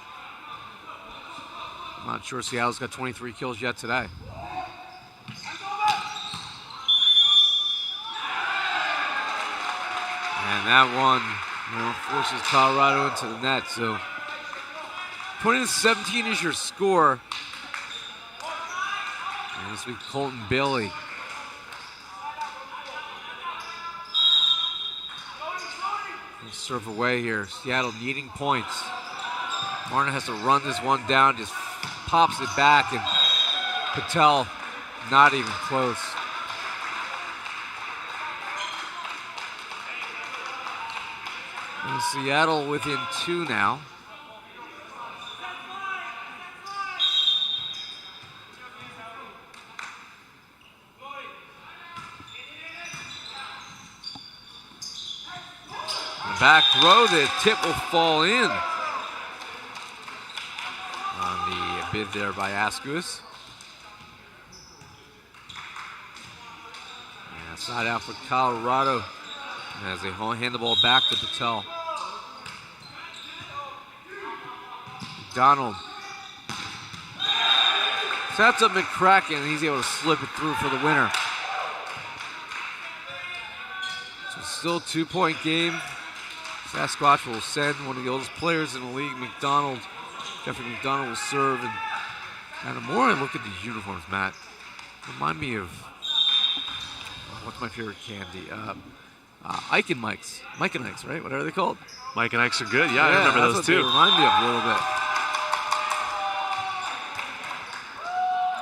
I'm not sure Seattle's got 23 kills yet today. And that one, forces Colorado into the net. So 20-17 is your score. And this will be Colton Bailey. He'll serve away here. Seattle needing points. Martin has to run this one down, just pops it back, and Patel not even close. And Seattle within 2 now. Back throw, the tip will fall in. On the bid there by Askus. And side out for Colorado as they hand the ball back to Patel. McDonald. Sets up McCracken, and he's able to slip it through for the winner. So still a 2-point game. Sasquatch will send one of the oldest players in the league, McDonald. Jeffrey McDonald will serve. And the more I look at these uniforms, Matt, remind me of, what's my favorite candy? Ike and Mike's. Mike and Ike's, right? What are they called? Mike and Ike's are good. Yeah, I remember those too. They remind me of a little bit.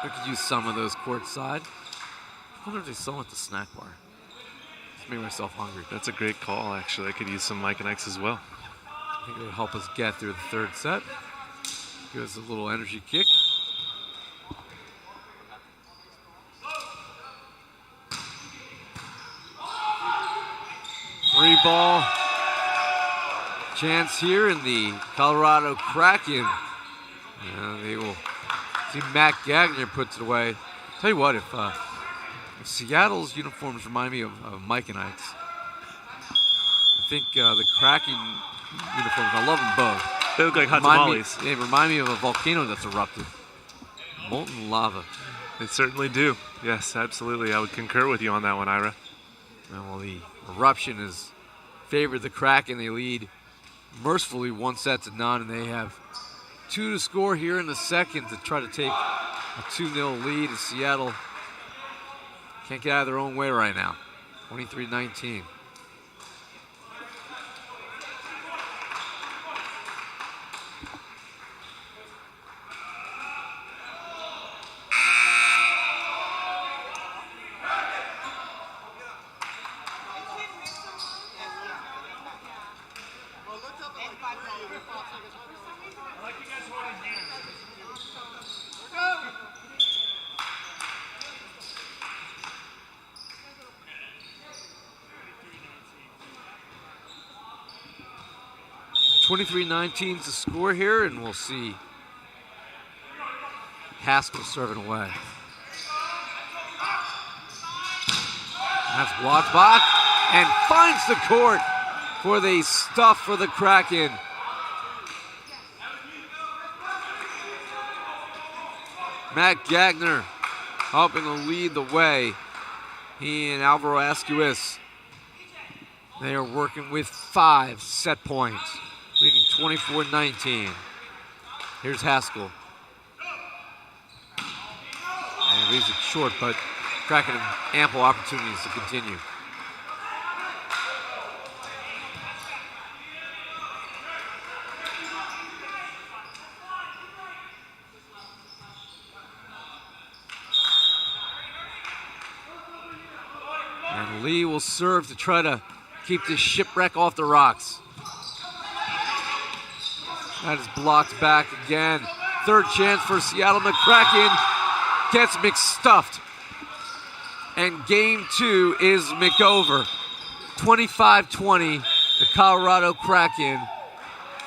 I could use some of those courtside. I wonder if they sell them at the snack bar. Just made myself hungry. That's a great call, actually. I could use some Mike and Ike's as well. I think it would help us get through the third set. Give us a little energy kick. Free ball chance here in the Colorado Kraken. They will see Matt Gagner puts it away. Tell you what, if Seattle's uniforms remind me of Mike and Ike's, I think the Kraken uniforms, I love them both. They look like hot tamales. They remind me of a volcano that's erupted. Molten lava. They certainly do. Yes, absolutely. I would concur with you on that one, Ira. Well, the eruption has favored the Kraken. They lead mercifully 1-0, and they have 2 to score here in the second to try to take a 2-0 lead. And Seattle can't get out of their own way right now. 23-19. $23-19 to score here, and we'll see Haskell serving away. That's blocked back and finds the court for the stuff for the Kraken. Matt Gagner helping to lead the way. He and Alvaro Asquez, they are working with 5 set points, leading 24-19. Here's Haskell. And he leaves it short, but Kraken have ample opportunities to continue. And Lee will serve to try to keep this shipwreck off the rocks. That is blocked back again. Third chance for Seattle. McCracken gets McStuffed. And game 2 is McOver. 25-20, the Colorado Kraken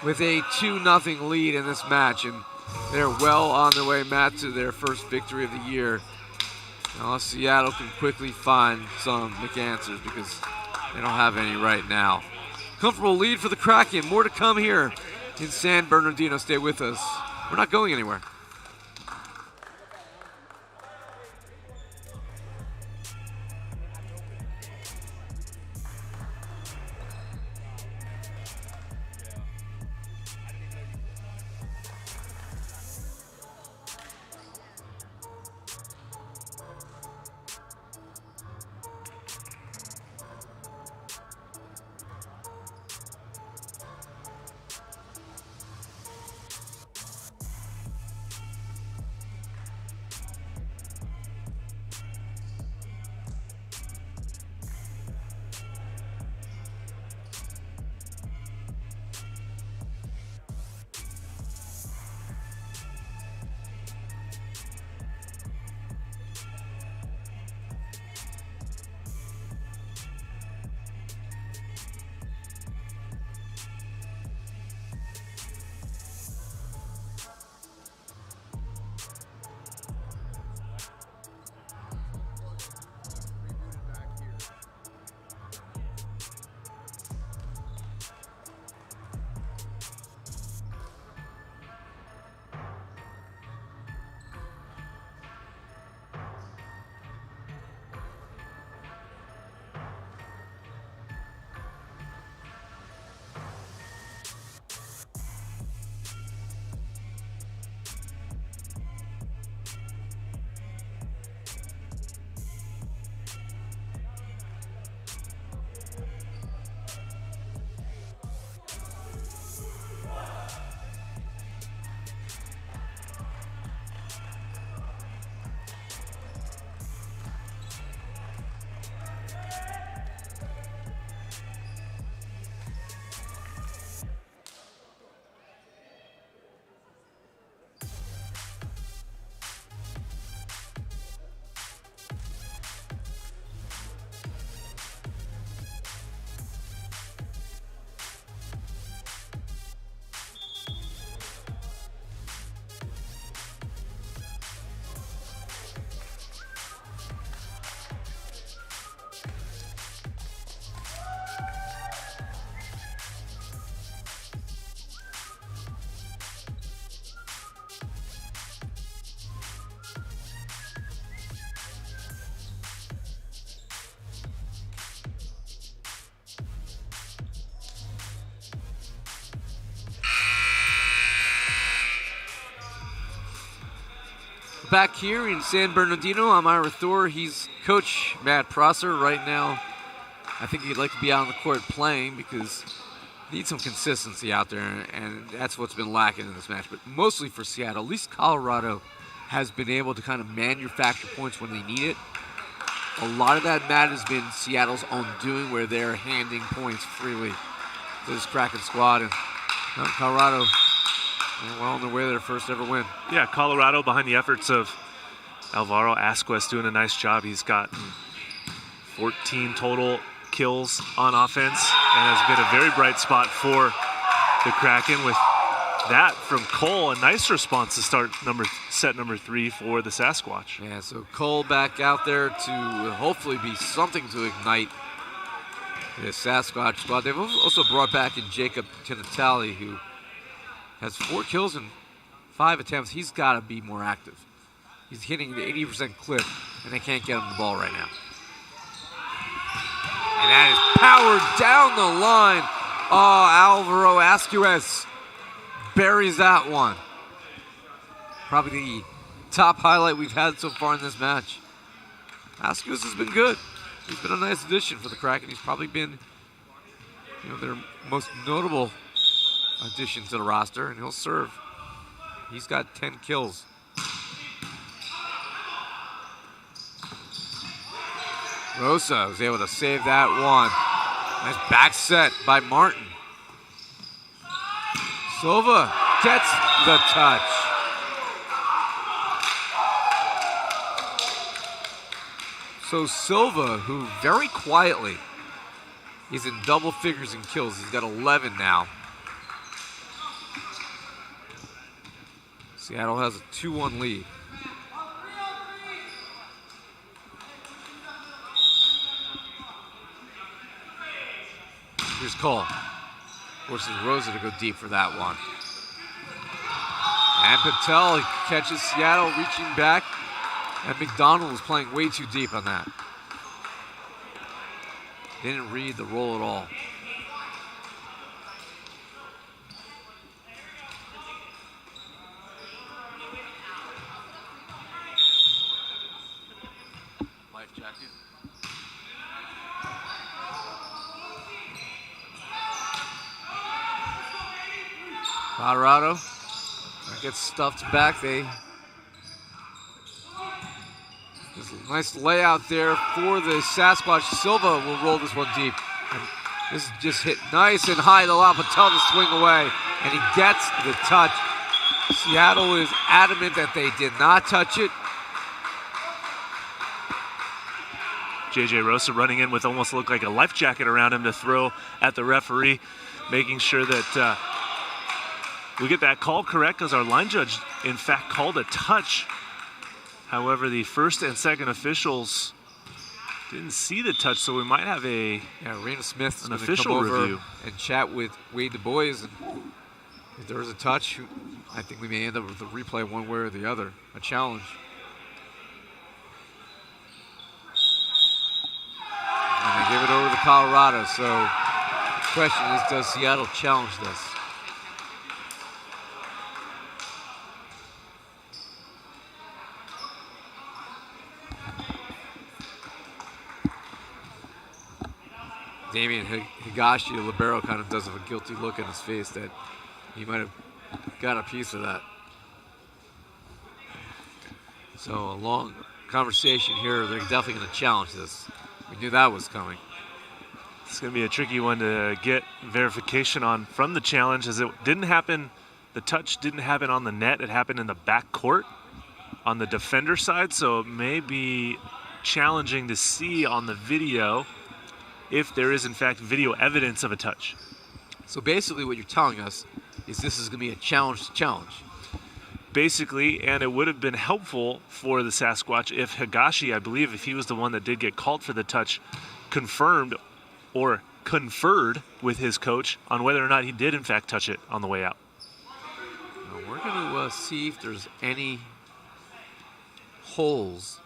with a 2-0 lead in this match. And they're well on their way, Matt, to their first victory of the year. Now Seattle can quickly find some McAnswers because they don't have any right now. Comfortable lead for the Kraken. More to come here in San Bernardino. Stay with us. We're not going anywhere. Back here in San Bernardino, I'm Ira Thor. He's Coach Matt Prosser right now. I think he'd like to be out on the court playing because he needs some consistency out there, and that's what's been lacking in this match. But mostly for Seattle, at least Colorado has been able to kind of manufacture points when they need it. A lot of that match has been Seattle's own doing, where they're handing points freely to this Kraken squad. And Colorado, well on their way to their first ever win. Yeah, Colorado behind the efforts of Alvaro Asquez doing a nice job. He's got 14 total kills on offense and has been a very bright spot for the Kraken with that from Cole. A nice response to start set number 3 for the Sasquatch. Yeah, so Cole back out there to hopefully be something to ignite the Sasquatch squad. They've also brought back in Jacob Tinatali, who has 4 kills and 5 attempts. He's got to be more active. He's hitting the 80% clip, and they can't get him the ball right now. And that is powered down the line. Oh, Alvaro Asquez buries that one. Probably the top highlight we've had so far in this match. Asquez has been good. He's been a nice addition for the Kraken. He's probably been, their most notable addition to the roster, and he'll serve. He's got 10 kills. Rosa was able to save that one. Nice back set by Martin. Silva gets the touch. So Silva, who very quietly, he's in double figures in kills. He's got 11 now. Seattle has a 2-1 lead. Here's Cole. Forces Rosa to go deep for that one. And Patel catches Seattle reaching back. And McDonald was playing way too deep on that. Didn't read the roll at all. Life jacket. Colorado gets stuffed back. There's a nice layout there for the Sasquatch. Silva will roll this one deep. And this is just hit nice and high to allow Patel to swing away. And he gets the touch. Seattle is adamant that they did not touch it. JJ Rosa running in with almost looked like a life jacket around him to throw at the referee, making sure that we get that call correct, because our line judge, in fact, called a touch. However, the first and second officials didn't see the touch, so we might have Rena Smith an official review and chat with Wade Du Bois. And if there was a touch, I think we may end up with a replay one way or the other, a challenge. And they give it over to Colorado. So the question is, does Seattle challenge this? Damian Higashi, the libero, kind of does have a guilty look in his face that he might have got a piece of that. So a long conversation here. They're definitely going to challenge this. We knew that was coming. It's going to be a tricky one to get verification on from the challenge, as it didn't happen. The touch didn't happen on the net. It happened in the back court on the defender side. So it may be challenging to see on the video if there is, in fact, video evidence of a touch. So basically what you're telling us is this is going to be a challenge to challenge. Basically, and it would have been helpful for the Sasquatch if Higashi, I believe, if he was the one that did get called for the touch, confirmed or conferred with his coach on whether or not he did, in fact, touch it on the way out. Now we're going to see if there's any holes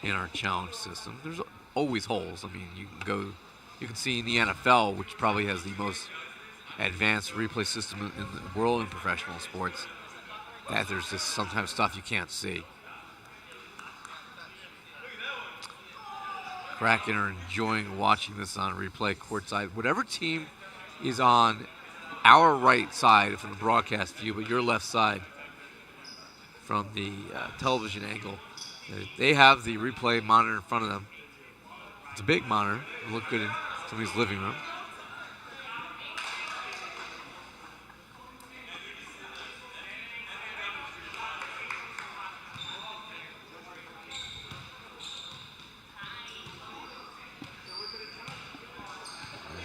in our challenge system. There's always holes. I mean, you can see in the NFL, which probably has the most advanced replay system in the world in professional sports. that there's just sometimes stuff you can't see. Kraken are enjoying watching this on replay courtside. Whatever team is on our right side from the broadcast view, but your left side from the television angle, they have the replay monitor in front of them. It's a big monitor. It'll look good in somebody's living room.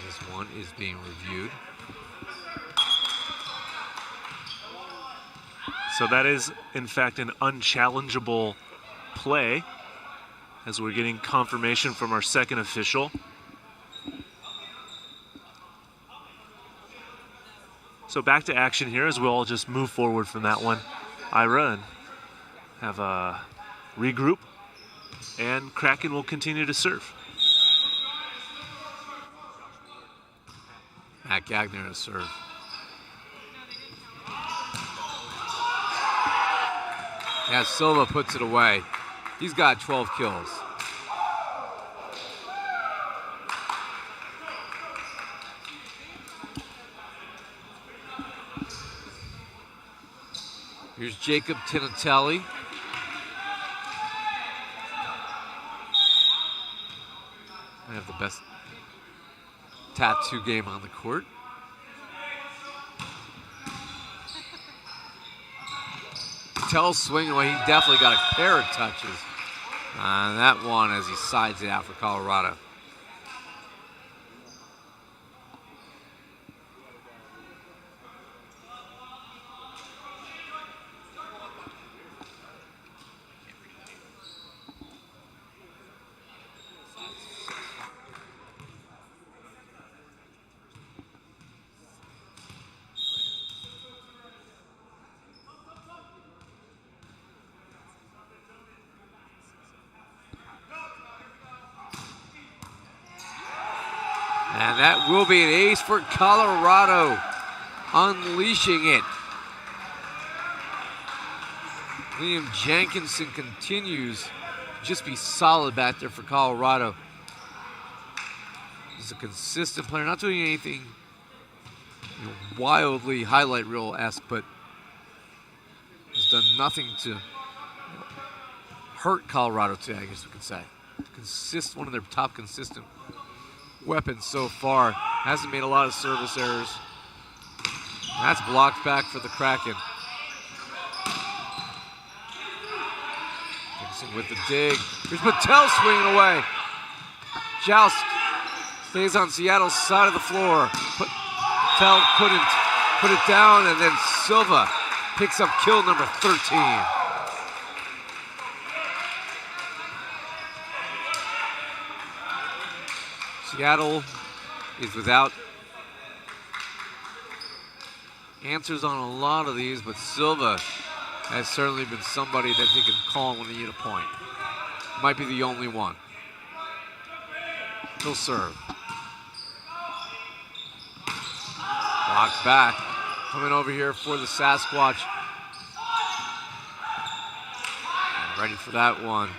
This one is being reviewed. So that is, in fact, an unchallengeable play, as we're getting confirmation from our second official. So back to action here as we'll all just move forward from that one. Ira, and have a regroup, and Kraken will continue to serve. Matt Gagner to serve. As Silva puts it away, he's got 12 kills. Here's Jacob Tinatelli. I have the best tattoo game on the court. Tell swinging away, he definitely got a pair of touches on that one as he sides it out for Colorado. And that will be an ace for Colorado, unleashing it. Liam Jenkinson continues to just be solid back there for Colorado. He's a consistent player, not doing anything wildly highlight reel-esque, but has done nothing to hurt Colorado today, I guess we could say. One of their top consistent weapons so far. Hasn't made a lot of service errors. That's blocked back for the Kraken. Dixon with the dig. Here's Patel swinging away. Joust stays on Seattle's side of the floor. Patel couldn't put it down, and then Silva picks up kill number 13. Seattle is without answers on a lot of these, but Silva has certainly been somebody that they can call when they need a point. Might be the only one. He'll serve. Blocked back. Coming over here for the Sasquatch. And ready for that one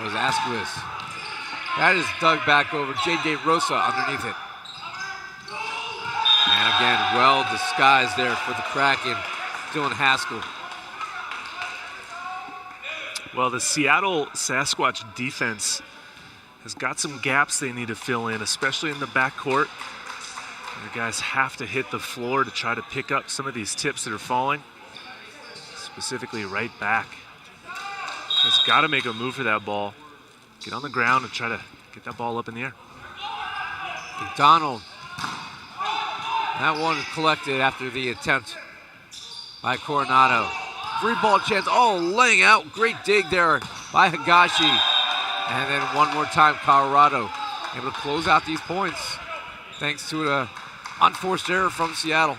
was Asquith. That is dug back over. J.J. Rosa underneath it. And again, well disguised there for the Kraken. Dylan Haskell. Well, the Seattle Sasquatch defense has got some gaps they need to fill in, especially in the backcourt. The guys have to hit the floor to try to pick up some of these tips that are falling, specifically right back. Has got to make a move for that ball. Get on the ground and try to get that ball up in the air. McDonald. That one collected after the attempt by Coronado. Free ball chance. Oh, laying out. Great dig there by Higashi. And then one more time, Colorado able to close out these points thanks to an unforced error from Seattle.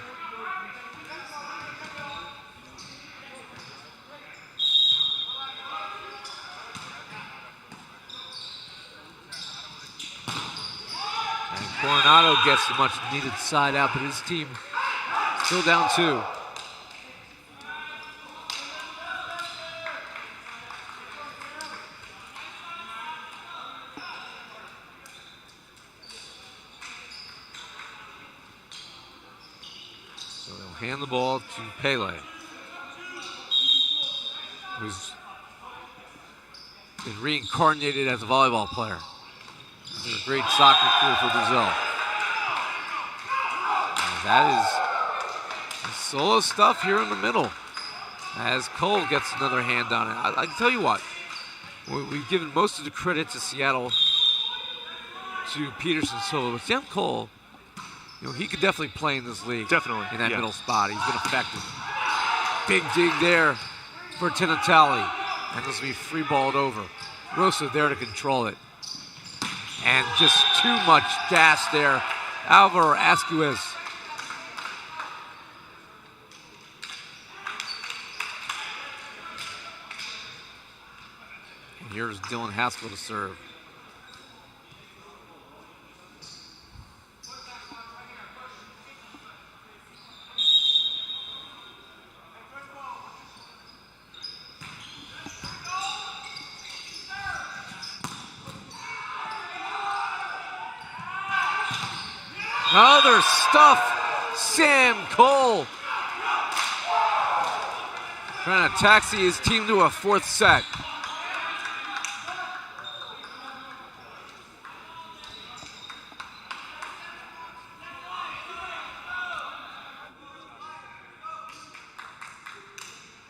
Coronado gets the much needed side out, but his team still down 2. hand the ball to Pele, who's been reincarnated as a volleyball player. He's a great soccer career for Brazil. And that is solo stuff here in the middle, as Cole gets another hand on it. I can tell you what, we've given most of the credit to Seattle, to Peterson solo, but Sam Cole, he could definitely play in this league. Definitely. In that middle spot. He's been effective. Big dig there for Tinatali. And this will be free balled over. Rosa there to control it. And just too much gas there. Alvaro Asquez. And here's Dylan Haskell to serve. Another stuff, Sam Cole. Trying to taxi his team to a fourth set.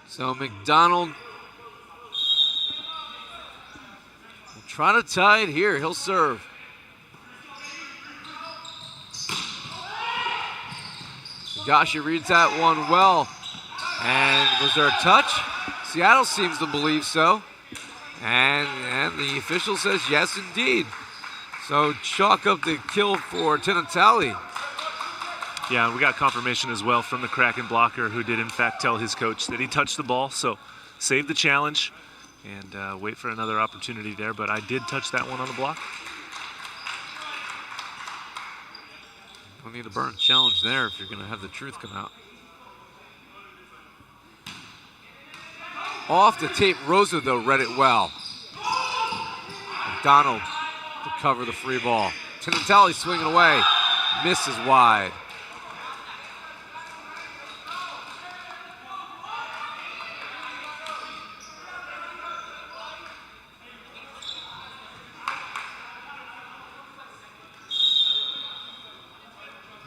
So McDonald will try to tie it here. He'll serve. Gasha reads that one well. And was there a touch? Seattle seems to believe so. And the official says yes, indeed. So chalk up the kill for Tinatali. Yeah, we got confirmation as well from the Kraken blocker, who did in fact tell his coach that he touched the ball. So save the challenge and wait for another opportunity there. But I did touch that one on the block. Don't need a burn challenge there if you're going to have the truth come out. Off the tape, Rosa, though, read it well. McDonald to cover the free ball. Tinatali swinging away. Misses wide.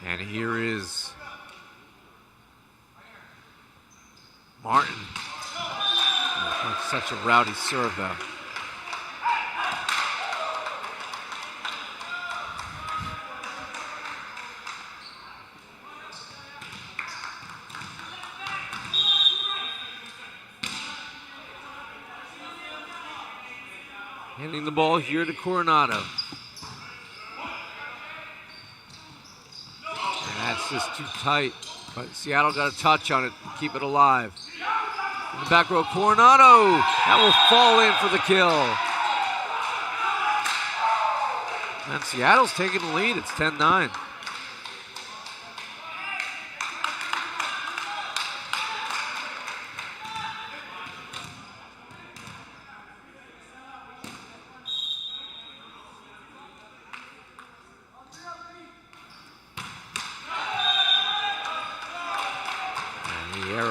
And here is Martin. Such a rowdy serve, though. Handing the ball here to Coronado. That's just too tight, but Seattle got a touch on it to keep it alive. In the back row, Coronado, that will fall in for the kill. And Seattle's taking the lead, it's 10-9.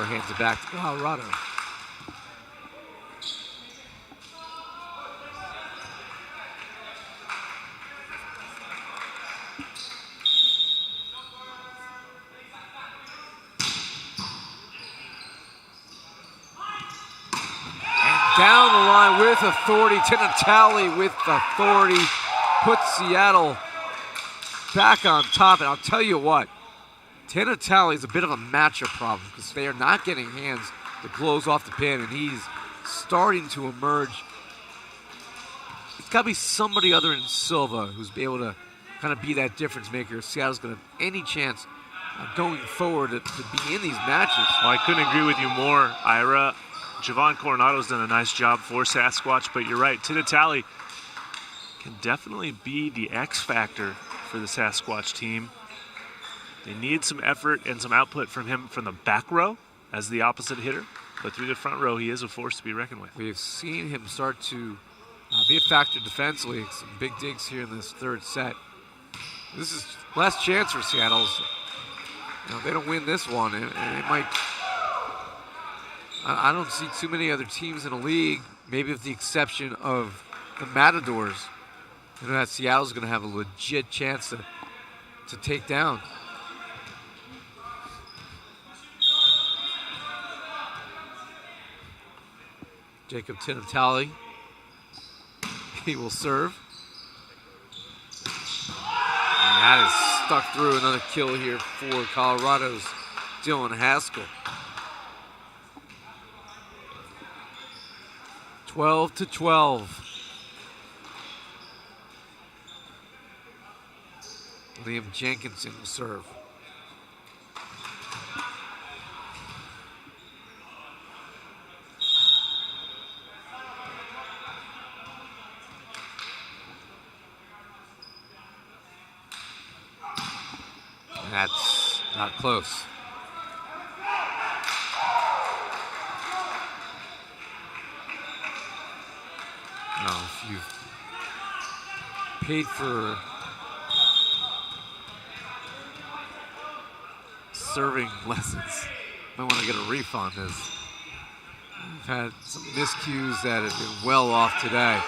Hands it back to Colorado. And down the line with authority. Tinatali with authority puts Seattle back on top. And I'll tell you what, Tinatali is a bit of a matchup problem because they are not getting hands to close off the pin, and he's starting to emerge. It's got to be somebody other than Silva who's able to kind of be that difference maker if Seattle's going to have any chance of going forward to be in these matches. Well, I couldn't agree with you more, Ira. Javon Coronado's done a nice job for Sasquatch, but you're right, Tinatali can definitely be the X factor for the Sasquatch team. They need some effort and some output from him from the back row as the opposite hitter. But through the front row, he is a force to be reckoned with. We've seen him start to be a factor defensively. Some big digs here in this third set. This is last chance for Seattle. if they don't win this one, it might. I don't see too many other teams in the league, maybe with the exception of the Matadors, that Seattle's going to have a legit chance to take down. Jacob Tinatali, he will serve. And that is stuck through. Another kill here for Colorado's Dylan Haskell. 12-12. Liam Jenkinson will serve. That's not close. Now, if you've paid for serving lessons, might want to get a refund, as we've had some miscues that have been well off today.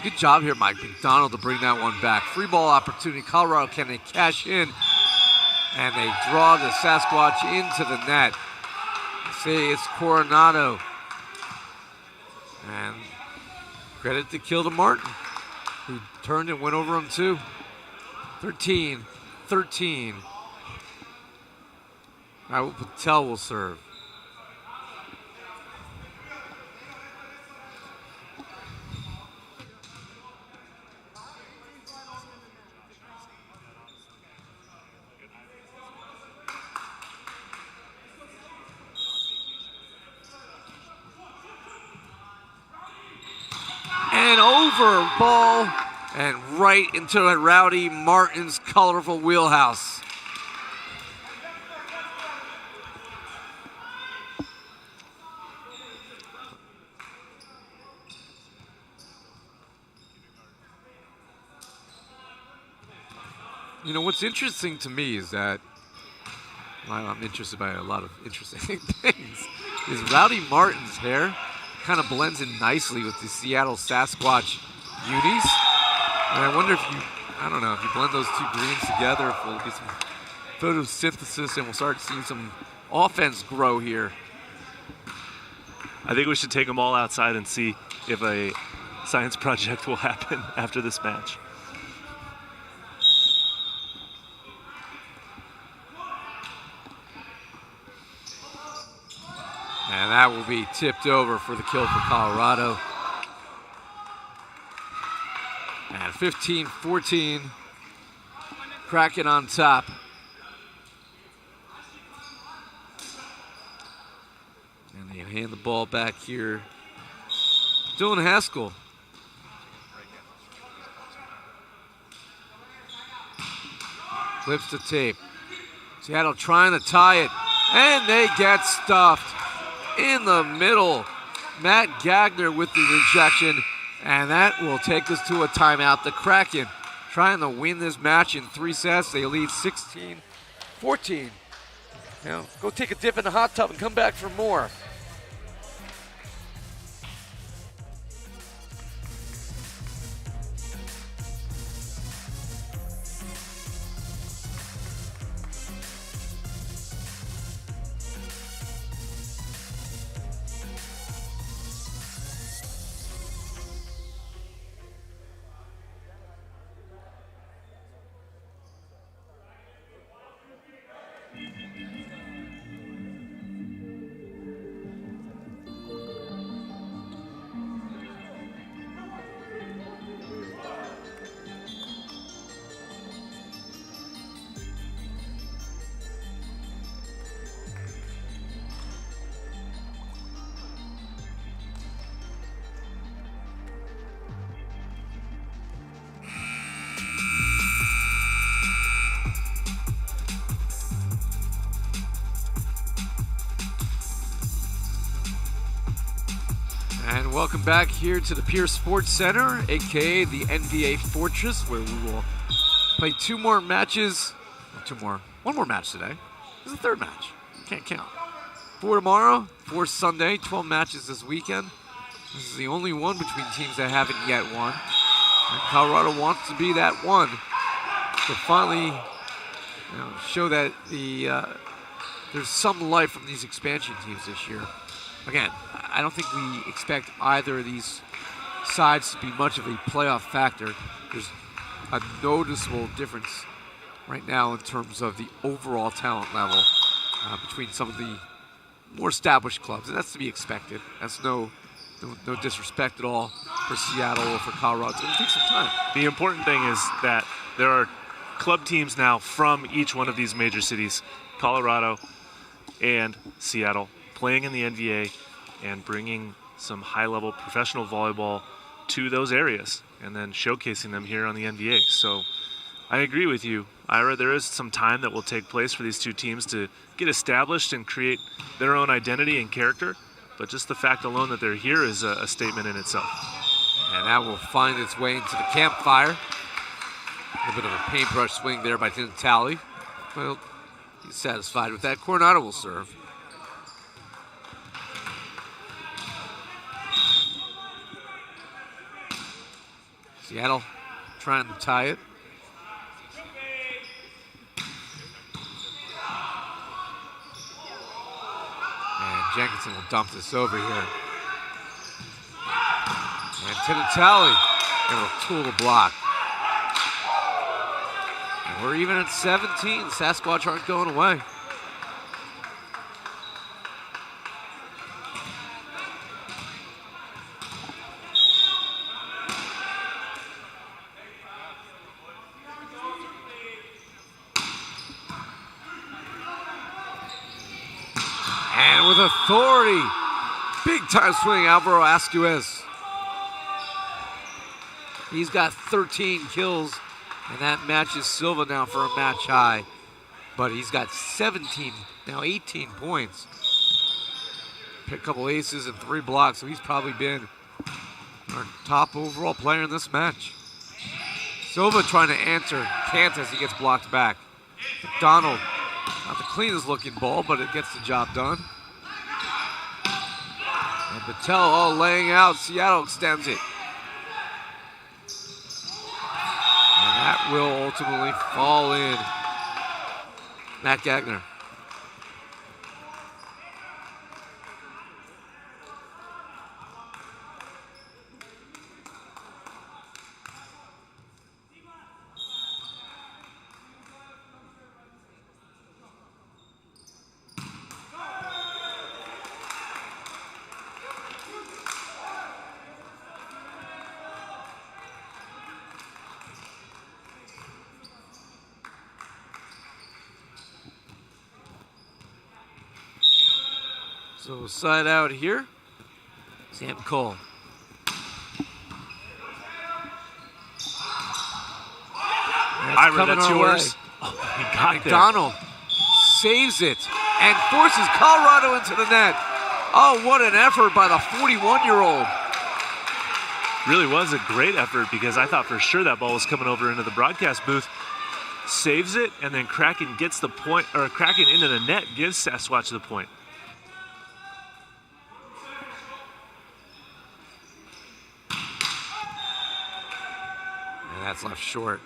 Good job here, Mike McDonald, to bring that one back. Free ball opportunity. Colorado, can they cash in? And they draw the Sasquatch into the net. See, it's Coronado. And credit to Kilda Martin, who turned and went over him too. 13-13. Raul Patel will serve. And over ball and right into Rowdy Martin's colorful wheelhouse. You know, what's interesting to me is that, well, I'm interested by a lot of interesting things, is Rowdy Martin's hair kind of blends in nicely with the Seattle Sasquatch unis. And I wonder if I don't know, if you blend those two greens together, if we'll get some photosynthesis and we'll start seeing some offense grow here. I think we should take them all outside and see if a science project will happen after this match. And that will be tipped over for the kill for Colorado. And 15-14, Kraken on top. And they hand the ball back here. Dylan Haskell. Flips the tape. Seattle trying to tie it. And they get stuffed in the middle. Matt Gagner with the rejection. And that will take us to a timeout. The Kraken trying to win this match in 3 sets. They lead 16-14. Now, go take a dip in the hot tub and come back for more. And welcome back here to the Pierce Sports Center, aka the NVA Fortress, where we will play 2 more matches One more match today. This is the third match. Can't count. 4 tomorrow, 4 Sunday, 12 matches this weekend. This is the only one between teams that haven't yet won. And Colorado wants to be that one to finally show that there's some life from these expansion teams this year. Again, I don't think we expect either of these sides to be much of a playoff factor. There's a noticeable difference right now in terms of the overall talent level between some of the more established clubs, and that's to be expected. That's no disrespect at all for Seattle or for Colorado. It's going to take some time. The important thing is that there are club teams now from each one of these major cities, Colorado and Seattle, playing in the NVA and bringing some high-level professional volleyball to those areas and then showcasing them here on the NVA. So I agree with you, Ira. There is some time that will take place for these two teams to get established and create their own identity and character, but just the fact alone that they're here is a statement in itself. And that will find its way into the campfire. A little bit of a paintbrush swing there by Tinatali. Well, he's satisfied with that. Coronado will serve. Seattle trying to tie it. And Jenkinson will dump this over here. And Tinatali able to tool the block. And we're even at 17. Sasquatch aren't going away. And with authority, big time swing, Alvaro Asquez. He's got 13 kills, and that matches Silva now for a match high. But he's got 17, now 18 points. Picked a couple aces and 3 blocks, so he's probably been our top overall player in this match. Silva trying to answer, can't as he gets blocked back. McDonald, not the cleanest looking ball, but it gets the job done. And Patel all laying out, Seattle extends it. And that will ultimately fall in. Matt Gagner. So side out here, Sam Cole. Ira, that's yours. Oh, he got McDonald saves it and forces Colorado into the net. Oh, what an effort by the 41-year-old. Really was a great effort because I thought for sure that ball was coming over into the broadcast booth. Saves it, and then Kraken gets the point, or Kraken into the net, gives Sasquatch the point. And that's left short.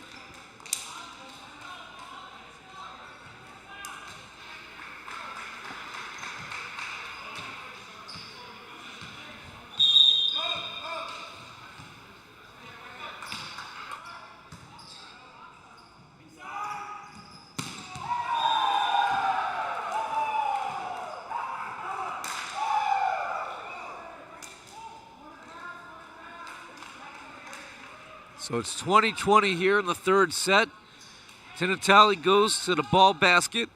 So it's 20-20 here in the third set. Tinatali goes to the ball basket.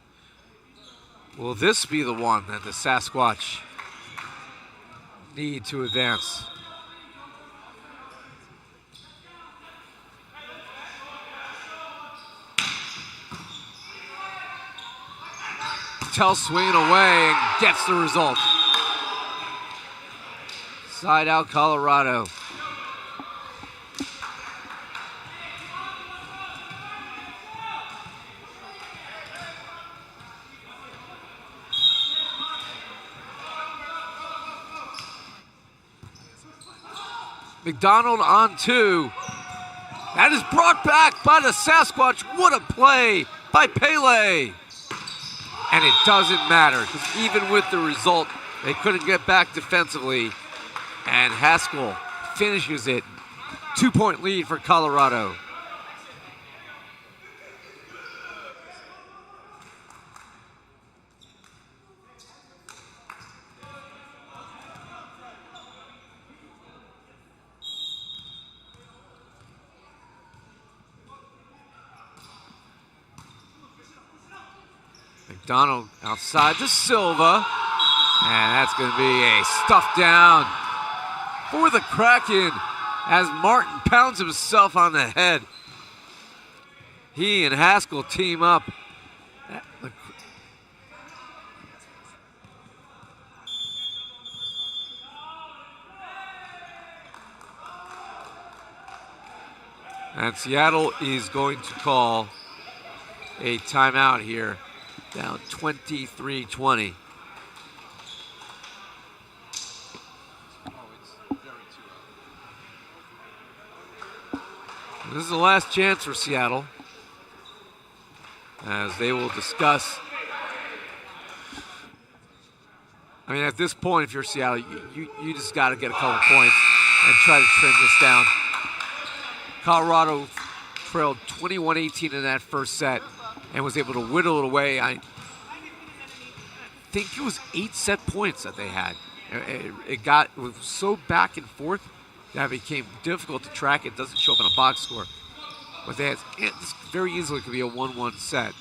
Will this be the one that the Sasquatch need to advance? Patel swinging away and gets the result. Side out Colorado. McDonald on 2. That is brought back by the Sasquatch. What a play by Pele. And it doesn't matter, because even with the result, they couldn't get back defensively. And Haskell finishes it. 2-point lead for Colorado. McDonald outside to Silva. And that's going to be a stuff down for the Kraken as Martin pounds himself on the head. He and Haskell team up. And Seattle is going to call a timeout here, down 23-20. This is the last chance for Seattle, as they will discuss. I mean, at this point, if you're Seattle, you just got to get a couple points and try to trim this down. Colorado trailed 21-18 in that first set and was able to whittle it away. I think it was 8 set points that they had. It was so back and forth that it became difficult to track. It doesn't show up in a box score. But this very easily could be a 1-1 set.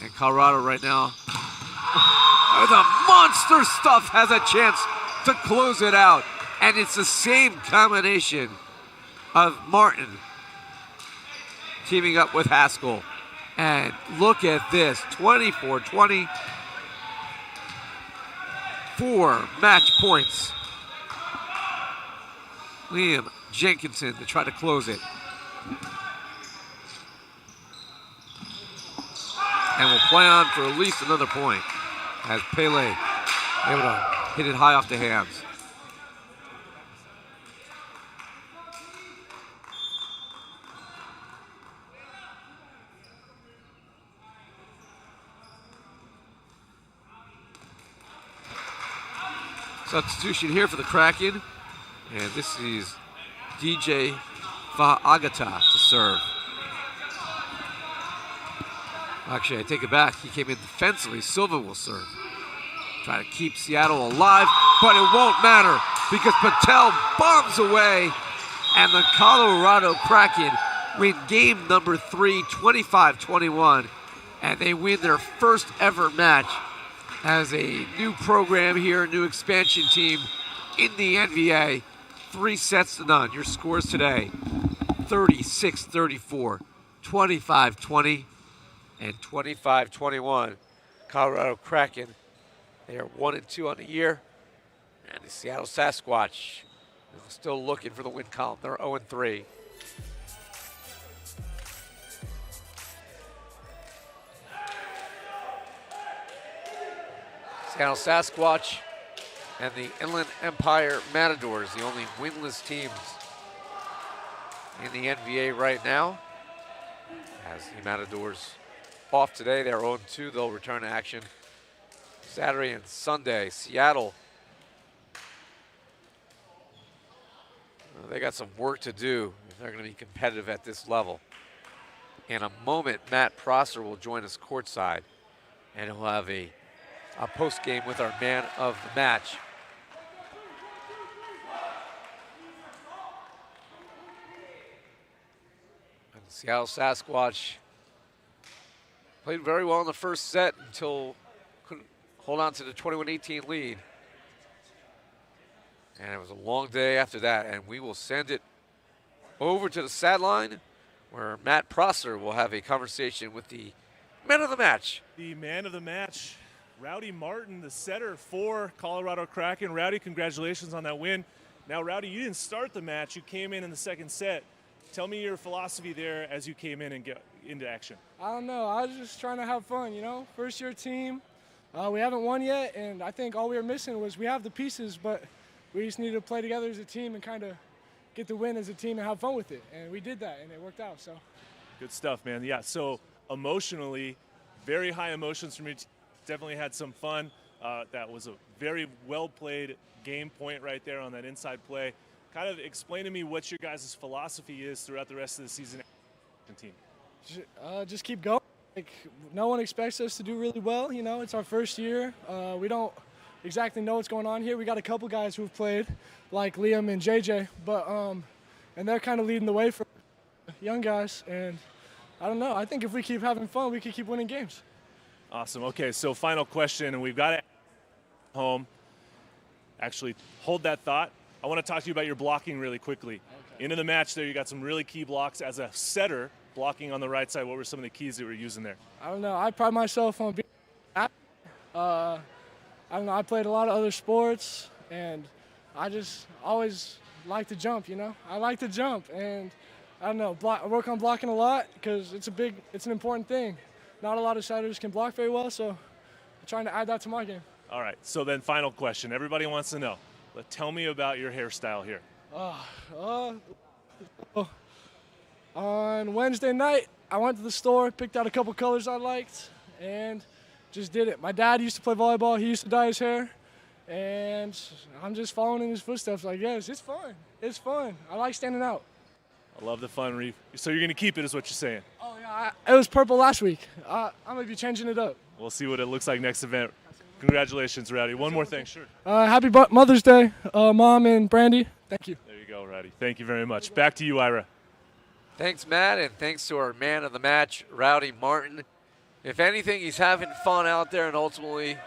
And Colorado right now, with a monster stuff, has a chance to close it out. And it's the same combination of Martin teaming up with Haskell. And look at this, 24-20. 4 match points. Liam Jenkinson to try to close it. And will play on for at least another point as Pele able to hit it high off the hands. Substitution here for the Kraken. And this is DJ Agata to serve. Actually, I take it back. He came in defensively. Silva will serve. Try to keep Seattle alive, but it won't matter because Patel bombs away, and the Colorado Kraken win game number 3, 25-21, and they win their first ever match as a new program here, new expansion team in the NVA. 3-0. Your scores today, 36-34, 25-20, and 25-21. Colorado Kraken, they are 1-2 on the year. And the Seattle Sasquatch is still looking for the win column. They're 0-3. Seattle Sasquatch and the Inland Empire Matadors, the only winless teams in the NVA right now. As the Matadors off today, they're 0-2. They'll return to action Saturday and Sunday. Seattle, they got some work to do if they're going to be competitive at this level. In a moment, Matt Prosser will join us courtside, and he'll have a post game with our man of the match. And the Seattle Sasquatch played very well in the first set until couldn't hold on to the 21-18 lead. And it was a long day after that, and we will send it over to the sideline where Matt Prosser will have a conversation with the man of the match. The man of the match, Rowdy Martin, the setter for Colorado Kraken. Rowdy, congratulations on that win. Now, Rowdy, you didn't start the match. You came in the second set. Tell me your philosophy there as you came in and get into action. I don't know. I was just trying to have fun, you know. First-year team. We haven't won yet, and I think all we were missing was we have the pieces, but we just need to play together as a team and kind of get the win as a team and have fun with it. And we did that, and it worked out. So. Good stuff, man. Yeah, so emotionally, very high emotions from your team. Definitely had some fun. That was a very well-played game point right there on that inside play. Kind of explain to me what your guys' philosophy is throughout the rest of the season. Team. Just keep going. Like, no one expects us to do really well. You know, it's our first year. We don't exactly know what's going on here. We got a couple guys who've played, like Liam and JJ, but and they're kind of leading the way for young guys. And I don't know. I think if we keep having fun, we can keep winning games. Awesome. Okay, so final question, and we've got it home. Actually, hold that thought. I want to talk to you about your blocking really quickly. Okay. Into the match there, you got some really key blocks as a setter, blocking on the right side. What were some of the keys that you were using there? I don't know. I pride myself on being I don't know. I played a lot of other sports, and I just always like to jump, you know? I like to jump, and I don't know. I work on blocking a lot because it's an important thing. Not a lot of setters can block very well, so I'm trying to add that to my game. All right, so then final question. Everybody wants to know. Tell me about your hairstyle here. On Wednesday night, I went to the store, picked out a couple colors I liked, and just did it. My dad used to play volleyball. He used to dye his hair, and I'm just following in his footsteps, I guess. It's fun. It's fun. I like standing out. I love the fun, Reef. So you're going to keep it is what you're saying? Oh, yeah. It was purple last week. I'm going to be changing it up. We'll see what it looks like next event. Congratulations, Rowdy. One more thing. Sure. Happy Mother's Day, Mom and Brandy. Thank you. There you go, Rowdy. Thank you very much. Back to you, Ira. Thanks, Matt, and thanks to our man of the match, Rowdy Martin. If anything, he's having fun out there, and ultimately,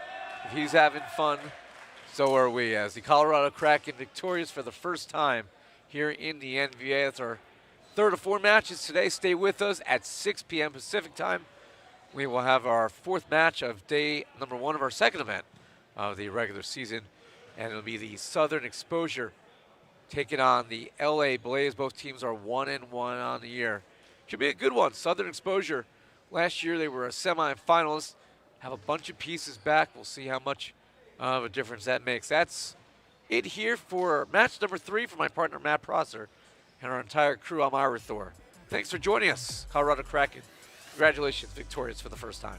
if he's having fun, so are we. As the Colorado Kraken victorious for the first time here in the NVA. That's our third of 4 matches today. Stay with us at 6 p.m. Pacific time. We will have our 4th match of day number 1 of our 2nd event of the regular season, and it'll be the Southern Exposure taking on the LA Blaze. Both teams are 1-1 on the year. Should be a good one. Southern Exposure, last year they were a semifinalist. Have a bunch of pieces back. We'll see how much of a difference that makes. That's it here for match number 3 for my partner Matt Prosser and our entire crew. I'm Ira Thor. Thanks for joining us, Colorado Kraken. Congratulations, victorious for the first time.